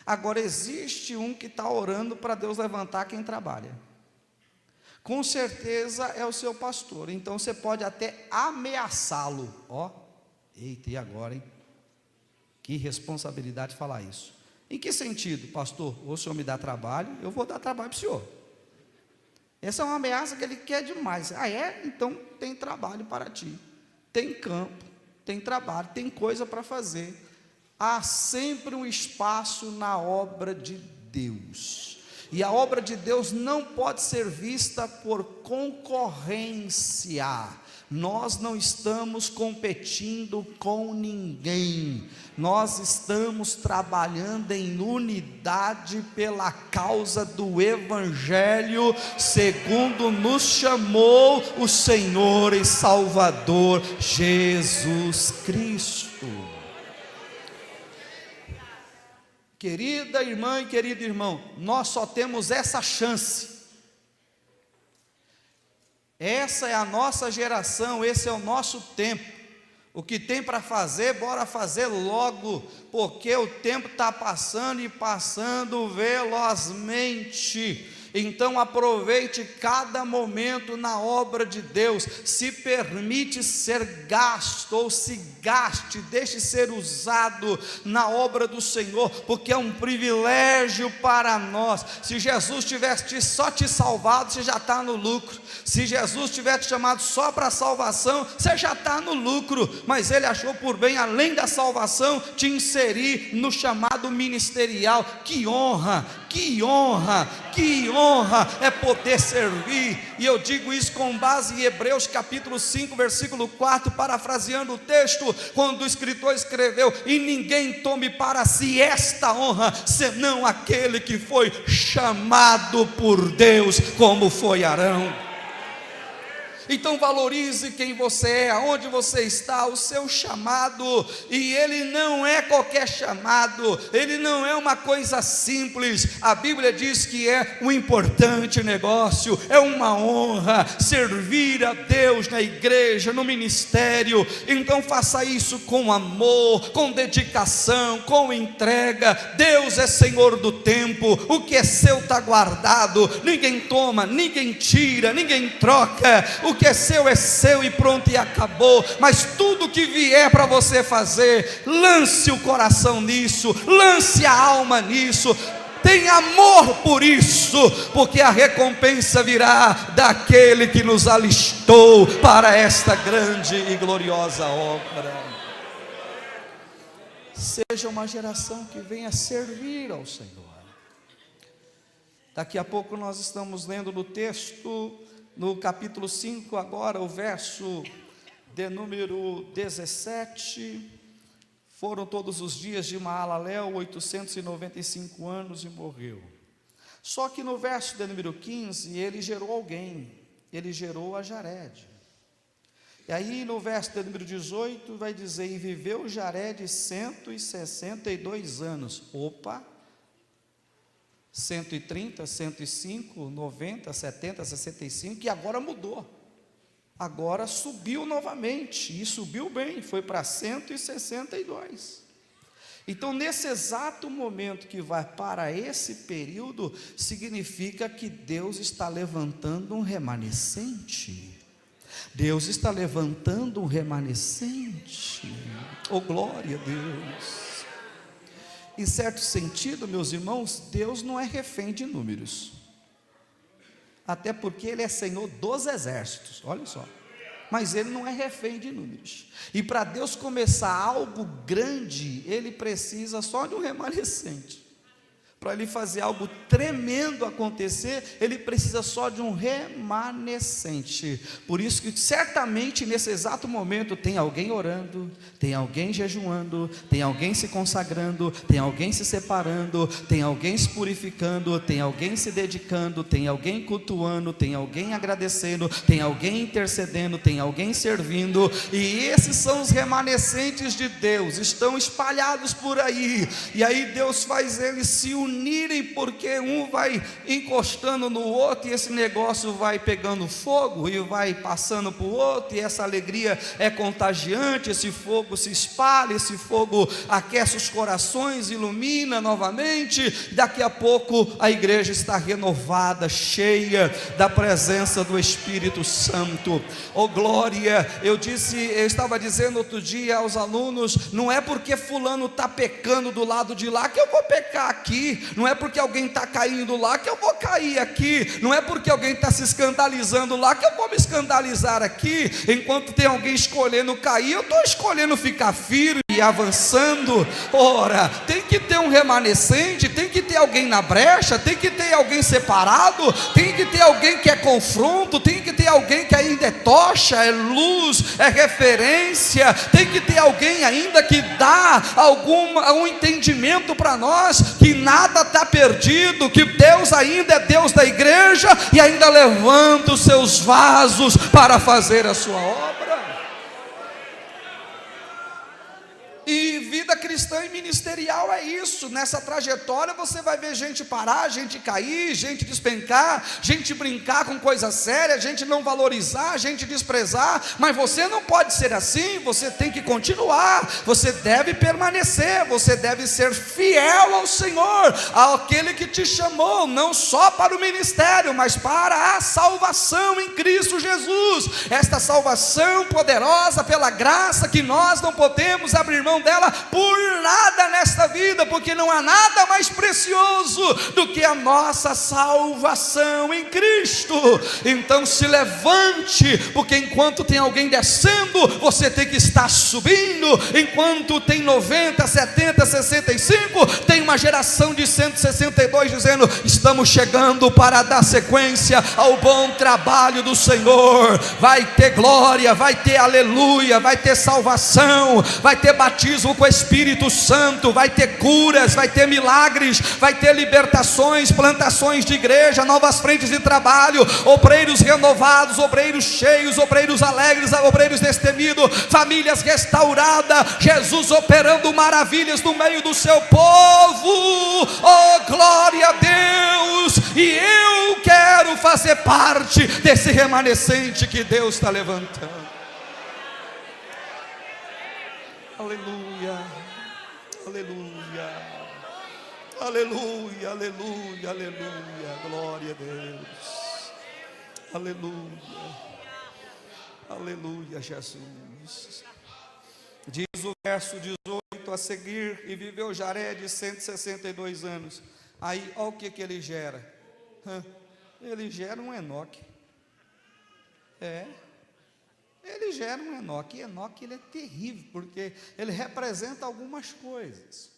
Speaker 1: Agora, existe um que está orando para Deus levantar quem trabalha. Com certeza é o seu pastor. Então você pode até ameaçá-lo. Ó, eita, e agora, hein? Que responsabilidade falar isso. Em que sentido, pastor? Ou o senhor me dá trabalho, eu vou dar trabalho para o senhor. Essa é uma ameaça que ele quer demais. Ah, é? Então tem trabalho para ti. Tem campo, tem trabalho, tem coisa para fazer. Há sempre um espaço na obra de Deus. E a obra de Deus não pode ser vista por concorrência. Nós não estamos competindo com ninguém. Nós estamos trabalhando em unidade pela causa do Evangelho, segundo nos chamou o Senhor e Salvador Jesus Cristo. Querida irmã e querido irmão, nós só temos essa chance. Essa é a nossa geração, esse é o nosso tempo. O que tem para fazer, bora fazer logo, porque o tempo está passando e passando velozmente. Então aproveite cada momento na obra de Deus. Se permite ser gasto, ou se gaste, deixe ser usado na obra do Senhor, porque é um privilégio para nós. Se Jesus tivesse só te salvado, você já está no lucro. Se Jesus tivesse te chamado só para a salvação, você já está no lucro. Mas Ele achou por bem, além da salvação, te inserir no chamado ministerial. Que honra, que honra, que honra é poder servir. E eu digo isso com base em Hebreus capítulo 5, versículo 4, parafraseando o texto, quando o escritor escreveu: e ninguém tome para si esta honra, senão aquele que foi chamado por Deus, como foi Arão. Então valorize quem você é, aonde você está, o seu chamado. E ele não é qualquer chamado, ele não é uma coisa simples. A Bíblia diz que é um importante negócio, é uma honra servir a Deus na igreja, no ministério. Então faça isso com amor, com dedicação, com entrega. Deus é Senhor do tempo, o que é seu está guardado, ninguém toma, ninguém tira, ninguém troca. O que é seu e pronto, e acabou. Mas tudo que vier para você fazer, lance o coração nisso, lance a alma nisso, tenha amor por isso, porque a recompensa virá daquele que nos alistou para esta grande e gloriosa obra. Seja uma geração que venha servir ao Senhor. Daqui a pouco nós estamos lendo no texto, no capítulo 5 agora, o verso de número 17, foram todos os dias de Maalalel 895 anos e morreu. Só que no verso de número 15, ele gerou alguém, ele gerou a Jared. E aí no verso de número 18 vai dizer: e viveu Jared 162 anos. Opa! 130, 105, 90, 70, 65, e agora mudou. Agora subiu novamente, e subiu bem, foi para 162. Então, nesse exato momento que vai para esse período, significa que Deus está levantando um remanescente. Deus está levantando um remanescente. Oh, glória a Deus! Em certo sentido, meus irmãos, Deus não é refém de números, até porque Ele é Senhor dos exércitos, olha só, mas Ele não é refém de números. E para Deus começar algo grande, Ele precisa só de um remanescente. Para Ele fazer algo tremendo acontecer, Ele precisa só de um remanescente. Por isso que certamente nesse exato momento tem alguém orando, tem alguém jejuando, tem alguém se consagrando, tem alguém se separando, tem alguém se purificando, tem alguém se dedicando, tem alguém cultuando, tem alguém agradecendo, tem alguém intercedendo, tem alguém servindo. E esses são os remanescentes de Deus, estão espalhados por aí. E aí Deus faz eles se unirem, porque um vai encostando no outro, e esse negócio vai pegando fogo e vai passando para o outro, e essa alegria é contagiante, esse fogo se espalha, esse fogo aquece os corações, ilumina novamente. Daqui a pouco a igreja está renovada, cheia da presença do Espírito Santo. Oh glória! Eu estava dizendo outro dia aos alunos: não é porque fulano está pecando do lado de lá que eu vou pecar aqui, não é porque alguém está caindo lá que eu vou cair aqui, não é porque alguém está se escandalizando lá que eu vou me escandalizar aqui. Enquanto tem alguém escolhendo cair, eu estou escolhendo ficar firme e avançando. Ora, tem que ter um remanescente, tem que ter alguém na brecha, tem que ter alguém separado, tem que ter alguém que é confronto, tem que ter alguém que ainda é tocha, é luz, é referência, tem que ter alguém ainda que dá algum entendimento para nós, que nada está perdido, que Deus ainda é Deus da igreja e ainda levanta os seus vasos para fazer a sua obra. E vida cristã em ministerial é isso. Nessa trajetória você vai ver gente parar, gente cair, gente despencar, gente brincar com coisa séria, gente não valorizar, gente desprezar. Mas você não pode ser assim. Você tem que continuar, você deve permanecer, você deve ser fiel ao Senhor, àquele que te chamou, não só para o ministério, mas para a salvação em Cristo Jesus. Esta salvação poderosa pela graça, que nós não podemos abrir mão dela por nada nesta vida, porque não há nada mais precioso do que a nossa salvação em Cristo. Então se levante, porque enquanto tem alguém descendo, você tem que estar subindo. Enquanto tem 90, 70, 65, tem uma geração de 162 dizendo: estamos chegando para dar sequência ao bom trabalho do Senhor. Vai ter glória, vai ter aleluia, vai ter salvação, vai ter batismo com o Espírito Santo, vai ter curas, vai ter milagres, vai ter libertações, plantações de igreja, novas frentes de trabalho, obreiros renovados, obreiros cheios, obreiros alegres, obreiros destemidos, famílias restauradas, Jesus operando maravilhas no meio do seu povo. Oh, glória a Deus! E eu quero fazer parte desse remanescente que Deus está levantando. Aleluia, aleluia, aleluia, aleluia, aleluia, glória a Deus, aleluia, aleluia, Jesus. Diz o verso 18 a seguir: e viveu Jared 162 anos. Aí, olha o que ele gera. Ele gera um Enoque. Ele gera um Enoque. E Enoque, ele é terrível, porque ele representa algumas coisas.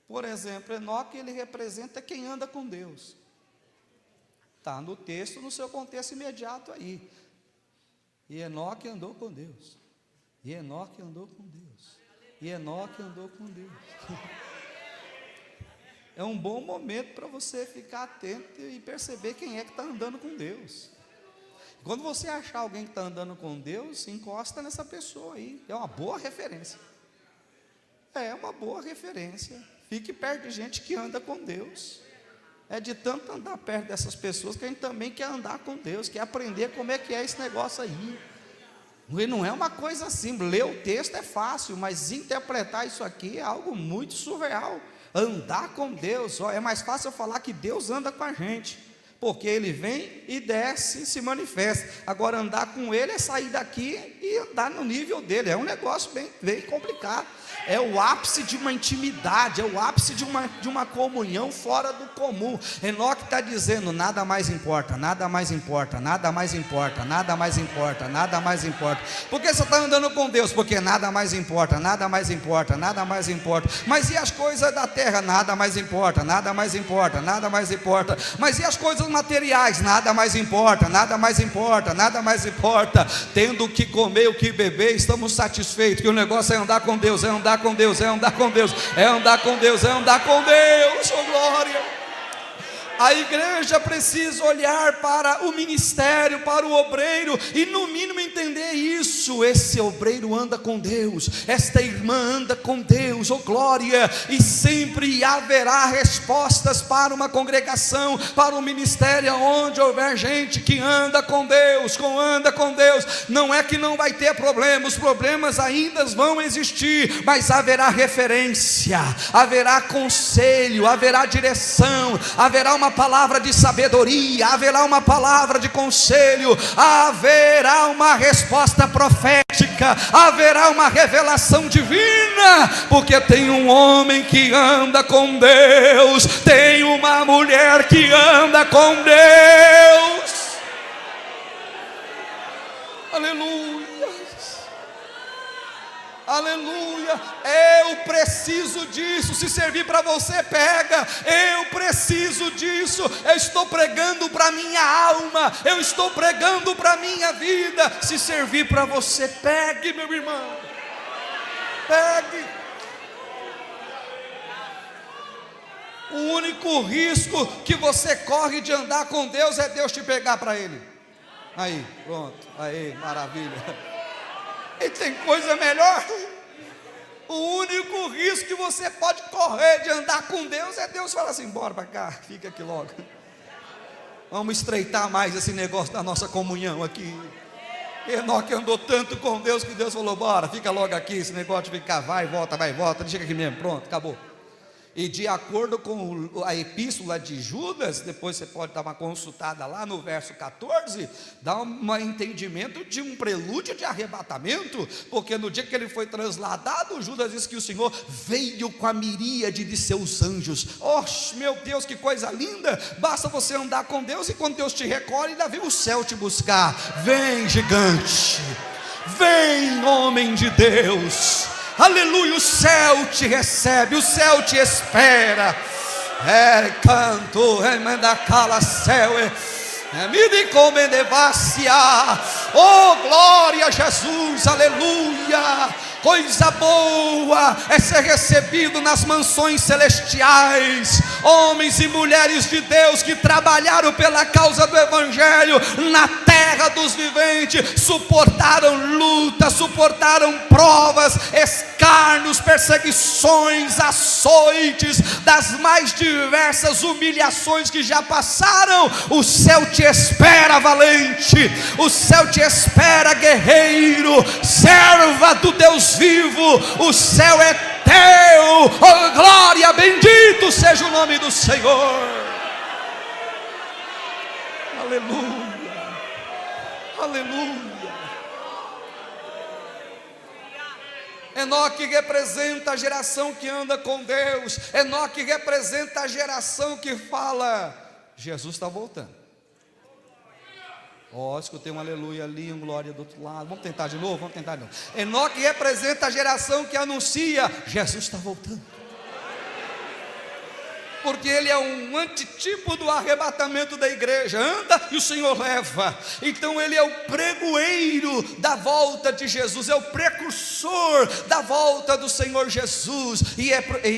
Speaker 1: Por exemplo, Enoque, ele representa quem anda com Deus. Está no texto, no seu contexto imediato aí. E Enoque andou com Deus. E Enoque andou com Deus. E Enoque andou com Deus. É um bom momento para você ficar atento e perceber quem é que está andando com Deus. Quando você achar alguém que está andando com Deus, encosta nessa pessoa aí. É uma boa referência. É uma boa referência. Fique perto de gente que anda com Deus. É de tanto andar perto dessas pessoas que a gente também quer andar com Deus, quer aprender como é que é esse negócio aí. Não é uma coisa simples. Ler o texto é fácil, mas interpretar isso aqui é algo muito surreal. Andar com Deus, é mais fácil eu falar que Deus anda com a gente, porque Ele vem e desce e se manifesta. Agora andar com Ele é sair daqui e andar no nível dele. É um negócio bem complicado. É o ápice de uma intimidade, é o ápice de uma comunhão fora do comum. Enoque está dizendo: nada mais importa, nada mais importa, nada mais importa, nada mais importa, nada mais importa. Por que você está andando com Deus? Porque nada mais importa, nada mais importa, nada mais importa. Mas e as coisas da terra? Nada mais importa, nada mais importa, nada mais importa. Mas e as coisas materiais? Nada mais importa, nada mais importa, nada mais importa. Tendo o que comer, o que beber, estamos satisfeitos, que o negócio é andar com Deus, é andar com Deus, é andar com Deus, é andar com Deus, é andar com Deus, oh glória. A igreja precisa olhar para o ministério, para o obreiro, e no mínimo entender isso. Esse obreiro anda com Deus, esta irmã anda com Deus, oh glória. E sempre haverá respostas para uma congregação, para o ministério, onde houver gente que anda com Deus, anda com Deus. Não é que não vai ter problemas, os problemas ainda vão existir, mas haverá referência, haverá conselho, haverá direção, haverá uma palavra de sabedoria, haverá uma palavra de conselho, haverá uma resposta profética, haverá uma revelação divina, porque tem um homem que anda com Deus, tem uma mulher que anda com Deus. Aleluia. Aleluia, eu preciso disso. Se servir para você, pega. Eu preciso disso. Eu estou pregando para minha alma, eu estou pregando para minha vida. Se servir para você, pegue, meu irmão, pegue. O único risco que você corre de andar com Deus é Deus te pegar para Ele. Aí, pronto, aí, maravilha. E tem coisa melhor. O único risco que você pode correr de andar com Deus é Deus falar assim: bora para cá, fica aqui logo. Vamos estreitar mais esse negócio da nossa comunhão aqui. Enoque andou tanto com Deus que Deus falou: bora, fica logo aqui, esse negócio de ficar vai e volta, deixa aqui mesmo, pronto, acabou. E de acordo com a epístola de Judas, depois você pode dar uma consultada lá no verso 14, dá um entendimento de um prelúdio de arrebatamento, porque no dia que ele foi transladado, Judas disse que o Senhor veio com a miríade de seus anjos. Oh, meu Deus, que coisa linda! Basta você andar com Deus, e quando Deus te recolhe, ainda vem o céu te buscar. Vem, gigante, vem, homem de Deus. Aleluia, o céu te recebe, o céu te espera. Canto, manda cala céu, me de comendevácia. Oh, glória a Jesus, aleluia. Coisa boa é ser recebido nas mansões celestiais. Homens e mulheres de Deus que trabalharam pela causa do Evangelho na terra dos viventes, suportaram lutas, suportaram provas, escárnios, perseguições, açoites, das mais diversas humilhações que já passaram. O céu te espera, valente. O céu te espera, guerreiro, serva do Deus vivo. O céu é teu. Oh, glória, bendito seja o nome do Senhor. Aleluia, aleluia. Enoque representa a geração que anda com Deus. Enoque representa a geração que fala: Jesus está voltando. Ó, escutei um aleluia ali, um glória do outro lado. Vamos tentar de novo, Enoque representa a geração que anuncia: Jesus está voltando. Porque ele é um antitipo do arrebatamento da igreja. Anda e o Senhor leva. Então ele é o pregoeiro da volta de Jesus, é o precursor da volta do Senhor Jesus. E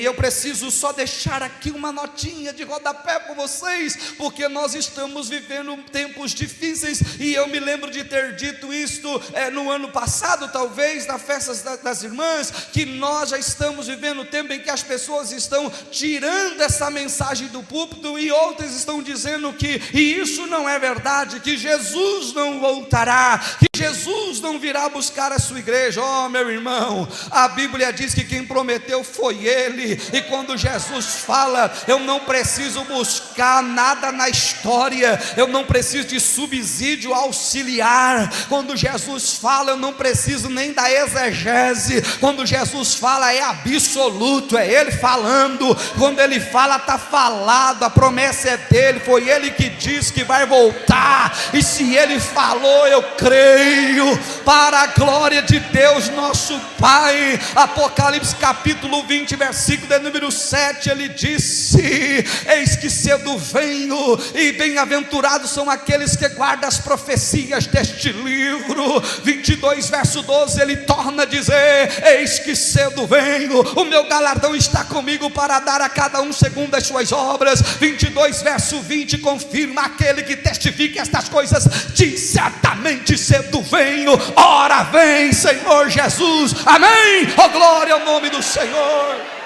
Speaker 1: eu preciso só deixar aqui uma notinha de rodapé com vocês, porque nós estamos vivendo tempos difíceis. E eu me lembro de ter dito isto no ano passado, talvez, na festa das irmãs, que nós já estamos vivendo um tempo em que as pessoas estão tirando essa mensagem do púlpito, e outras estão dizendo que isso não é verdade, que Jesus não voltará, que Jesus não virá buscar a sua igreja. Oh, meu irmão, a Bíblia diz que quem prometeu foi Ele. E quando Jesus fala: eu não preciso buscar nada na história, eu não preciso de subsídio auxiliar. Quando Jesus fala, eu não preciso nem da exegese. Quando Jesus fala, é absoluto, é Ele falando. Quando Ele fala, está falado, a promessa é dele, foi Ele que diz que vai voltar, e se Ele falou, eu creio, para a glória de Deus nosso Pai. Apocalipse capítulo 20, versículo de número 7, ele disse: eis que cedo venho, e bem-aventurados são aqueles que guardam as profecias deste livro. 22 verso 12, ele torna a dizer: eis que cedo venho, o meu galardão está comigo para dar a cada um segundo as suas obras. 22 verso 20 confirma: aquele que testifica estas coisas diz: certamente cedo venho. Ora vem, Senhor Jesus, amém. Oh, glória ao nome do Senhor.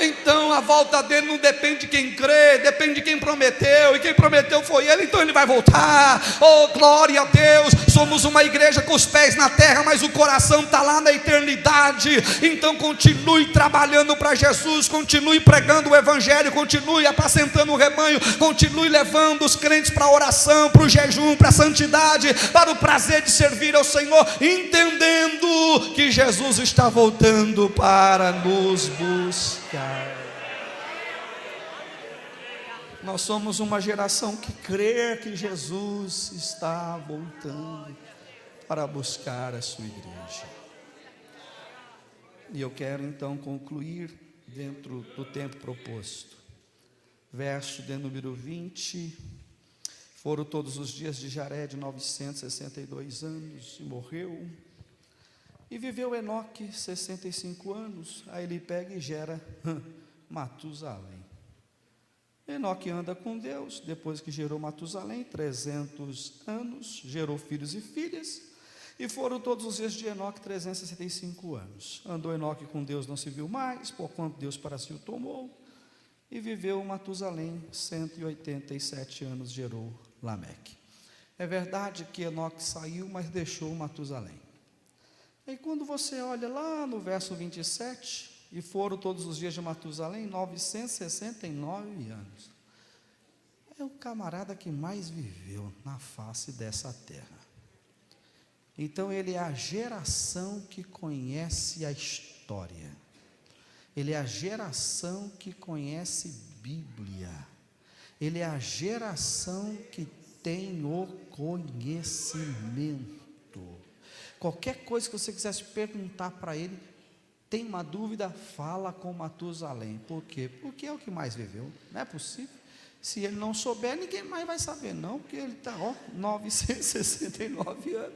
Speaker 1: Então a volta dele não depende de quem crê, depende de quem prometeu, e quem prometeu foi Ele, então Ele vai voltar. Oh, glória a Deus. Somos uma igreja com os pés na terra, mas o coração está lá na eternidade. Então continue trabalhando para Jesus, continue pregando o Evangelho, continue apacentando o rebanho, continue levando os crentes para a oração, para o jejum, para a santidade, para o prazer de servir ao Senhor, entendendo que Jesus está voltando para nos buscar. Nós somos uma geração que crê que Jesus está voltando para buscar a sua igreja. E eu quero então concluir dentro do tempo proposto. Verso de número 20. Foram todos os dias de Jared 962 anos e morreu. E viveu Enoque 65 anos. Aí ele pega e gera Matusalém. Enoque anda com Deus, depois que gerou Matusalém, 300 anos, gerou filhos e filhas. E foram todos os dias de Enoque 365 anos. Andou Enoque com Deus, não se viu mais, porquanto Deus para si o tomou. E viveu Matusalém 187 anos, gerou Lameque. É verdade que Enoque saiu, mas deixou Matusalém. E quando você olha lá no verso 27, e foram todos os dias de Matusalém 969 anos. É o camarada que mais viveu na face dessa terra. Então ele é a geração que conhece a história. Ele é a geração que conhece Bíblia. Ele é a geração que tem o conhecimento. Qualquer coisa que você quisesse perguntar para ele, tem uma dúvida, fala com Matusalém. Por quê? Porque é o que mais viveu. Não é possível. Se ele não souber, ninguém mais vai saber, não, porque ele está, 969 anos.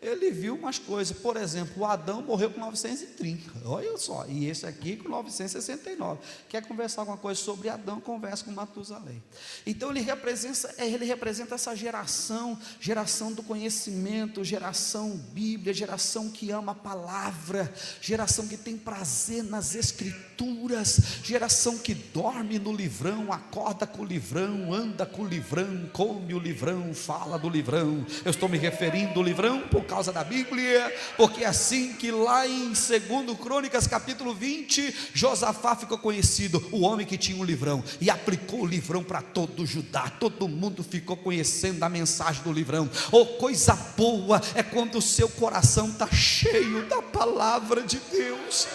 Speaker 1: Ele viu umas coisas, por exemplo, o Adão morreu com 930, olha só, e esse aqui com 969. Quer conversar alguma coisa sobre Adão, conversa com Matusalém. Então ele representa essa geração do conhecimento, geração Bíblia, geração que ama a palavra, geração que tem prazer nas escrituras, geração que dorme no livrão, acorda com o livrão, anda com o livrão, come o livrão, fala do livrão. Eu estou me referindo ao livrão por causa da Bíblia, porque é assim que lá em 2 Crônicas capítulo 20, Josafá ficou conhecido, o homem que tinha um livrão, e aplicou o livrão para todo Judá, todo mundo ficou conhecendo a mensagem do livrão. Coisa boa é quando o seu coração está cheio da palavra de Deus.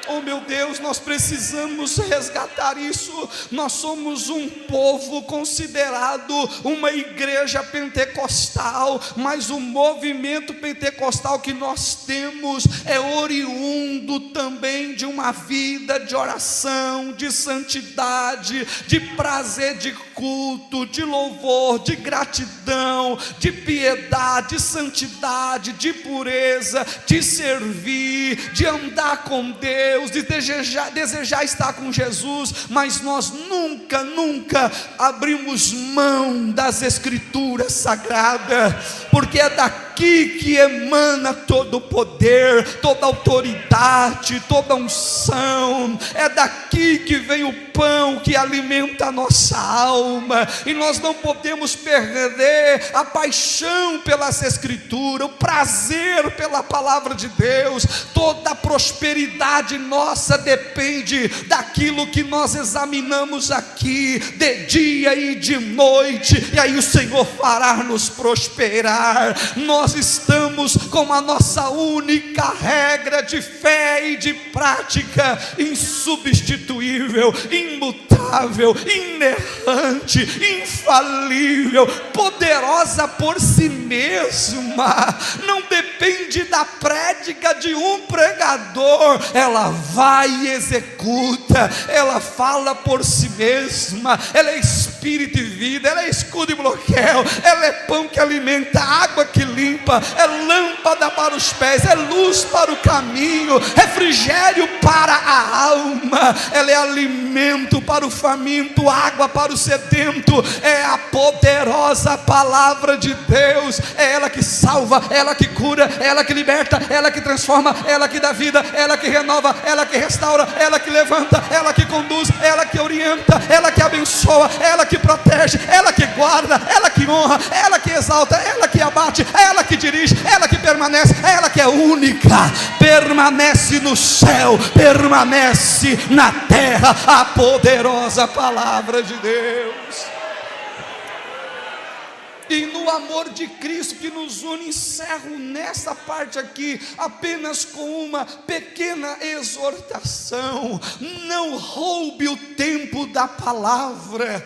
Speaker 1: Oh meu Deus, nós precisamos resgatar isso. Nós somos um povo considerado uma igreja pentecostal, mas o movimento pentecostal que nós temos é oriundo também de uma vida de oração, de santidade, de prazer, de culto, de louvor, de gratidão, de piedade, de santidade, de pureza, de servir, de andar com Deus, de desejar estar com Jesus. Mas nós nunca abrimos mão das escrituras sagradas, porque é daqui que emana todo o poder, toda a autoridade, toda a unção. É daqui que vem o pão que alimenta a nossa alma, e nós não podemos perder a paixão pelas escrituras, o prazer pela palavra de Deus. Toda a prosperidade nossa depende daquilo que nós examinamos aqui, de dia e de noite, e aí o Senhor fará nos prosperar. Nós estamos com a nossa única regra de fé e de prática, insubstituível, imutável, inerrante, infalível, poderosa por si mesma. Não depende da prédica de um pregador, ela vai e executa, ela fala por si mesma. Ela é espírito e vida, ela é escudo e bloqueio, ela é pão que alimenta, água que limpa, é lâmpada para os pés, é luz para o caminho, refrigério para a alma. Ela é alimento para o faminto, água para o sedento. É a poderosa palavra de Deus. É ela que salva, ela que cura, ela que liberta, ela que transforma, ela que dá vida, ela que renova, ela que restaura, ela que levanta, ela que conduz, ela que orienta, ela que abençoa, ela que protege, ela que guarda, ela que honra, ela que exalta, ela que abate, ela que dirige, ela que permanece, ela que é única, permanece no céu, permanece na terra, a poderosa palavra de Deus. E no amor de Cristo que nos une, encerro nessa parte aqui apenas com uma pequena exortação: não roube o tempo da palavra,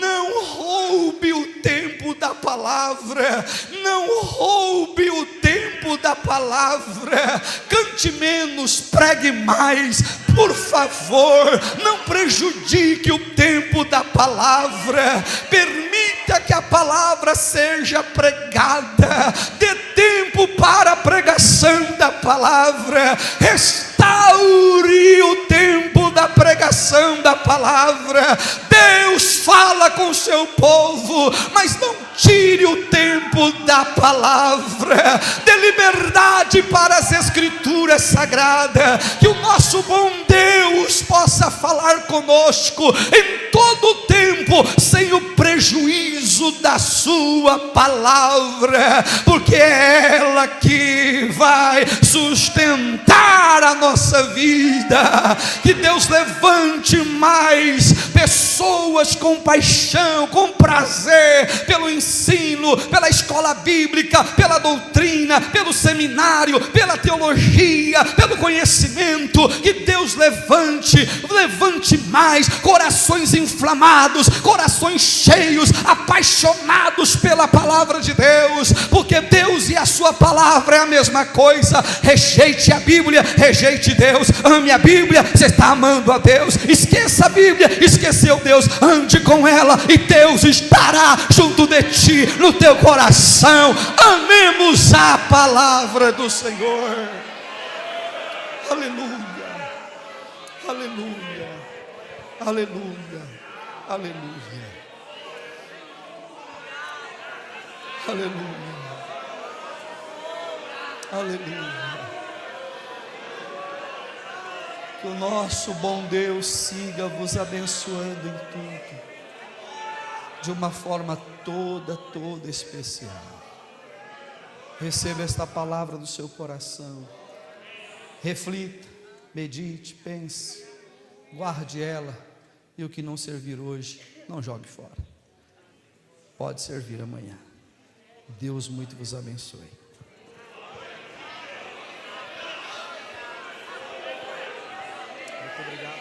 Speaker 1: não roube o tempo da palavra, não roube o tempo da palavra. Cante menos, pregue mais, por favor, não prejudique o tempo da palavra. Permita que a palavra seja pregada, dê tempo para a pregação da palavra, restaure o tempo da pregação da palavra. Deus fala com o seu povo, mas não tire o tempo da palavra, dê liberdade para as escrituras sagradas, que o nosso bom Deus possa falar conosco em todo o tempo, sem o prejuízo da sua palavra, porque é ela que vai sustentar a nossa vida. Que Deus levante mais pessoas com paixão, com prazer pelo ensino, pela escola bíblica, pela doutrina, pelo seminário, pela teologia, pelo conhecimento. Que Deus levante mais corações inflamados, corações cheios, apaixonados pela palavra de Deus, porque Deus e a sua palavra é a mesma coisa. Rejeite a Bíblia, rejeite Deus. Ame a Bíblia, você está amando a Deus. Esqueça a Bíblia, esqueceu Deus. Ande com ela e Deus estará junto de ti, no teu coração. Amemos a palavra do Senhor. Aleluia, aleluia, aleluia, aleluia, aleluia, aleluia. Que o nosso bom Deus siga vos abençoando em tudo, de uma forma toda especial. Receba esta palavra do seu coração, reflita, medite, pense, guarde ela, e o que não servir hoje, não jogue fora, pode servir amanhã. Deus muito vos abençoe. Muito obrigado.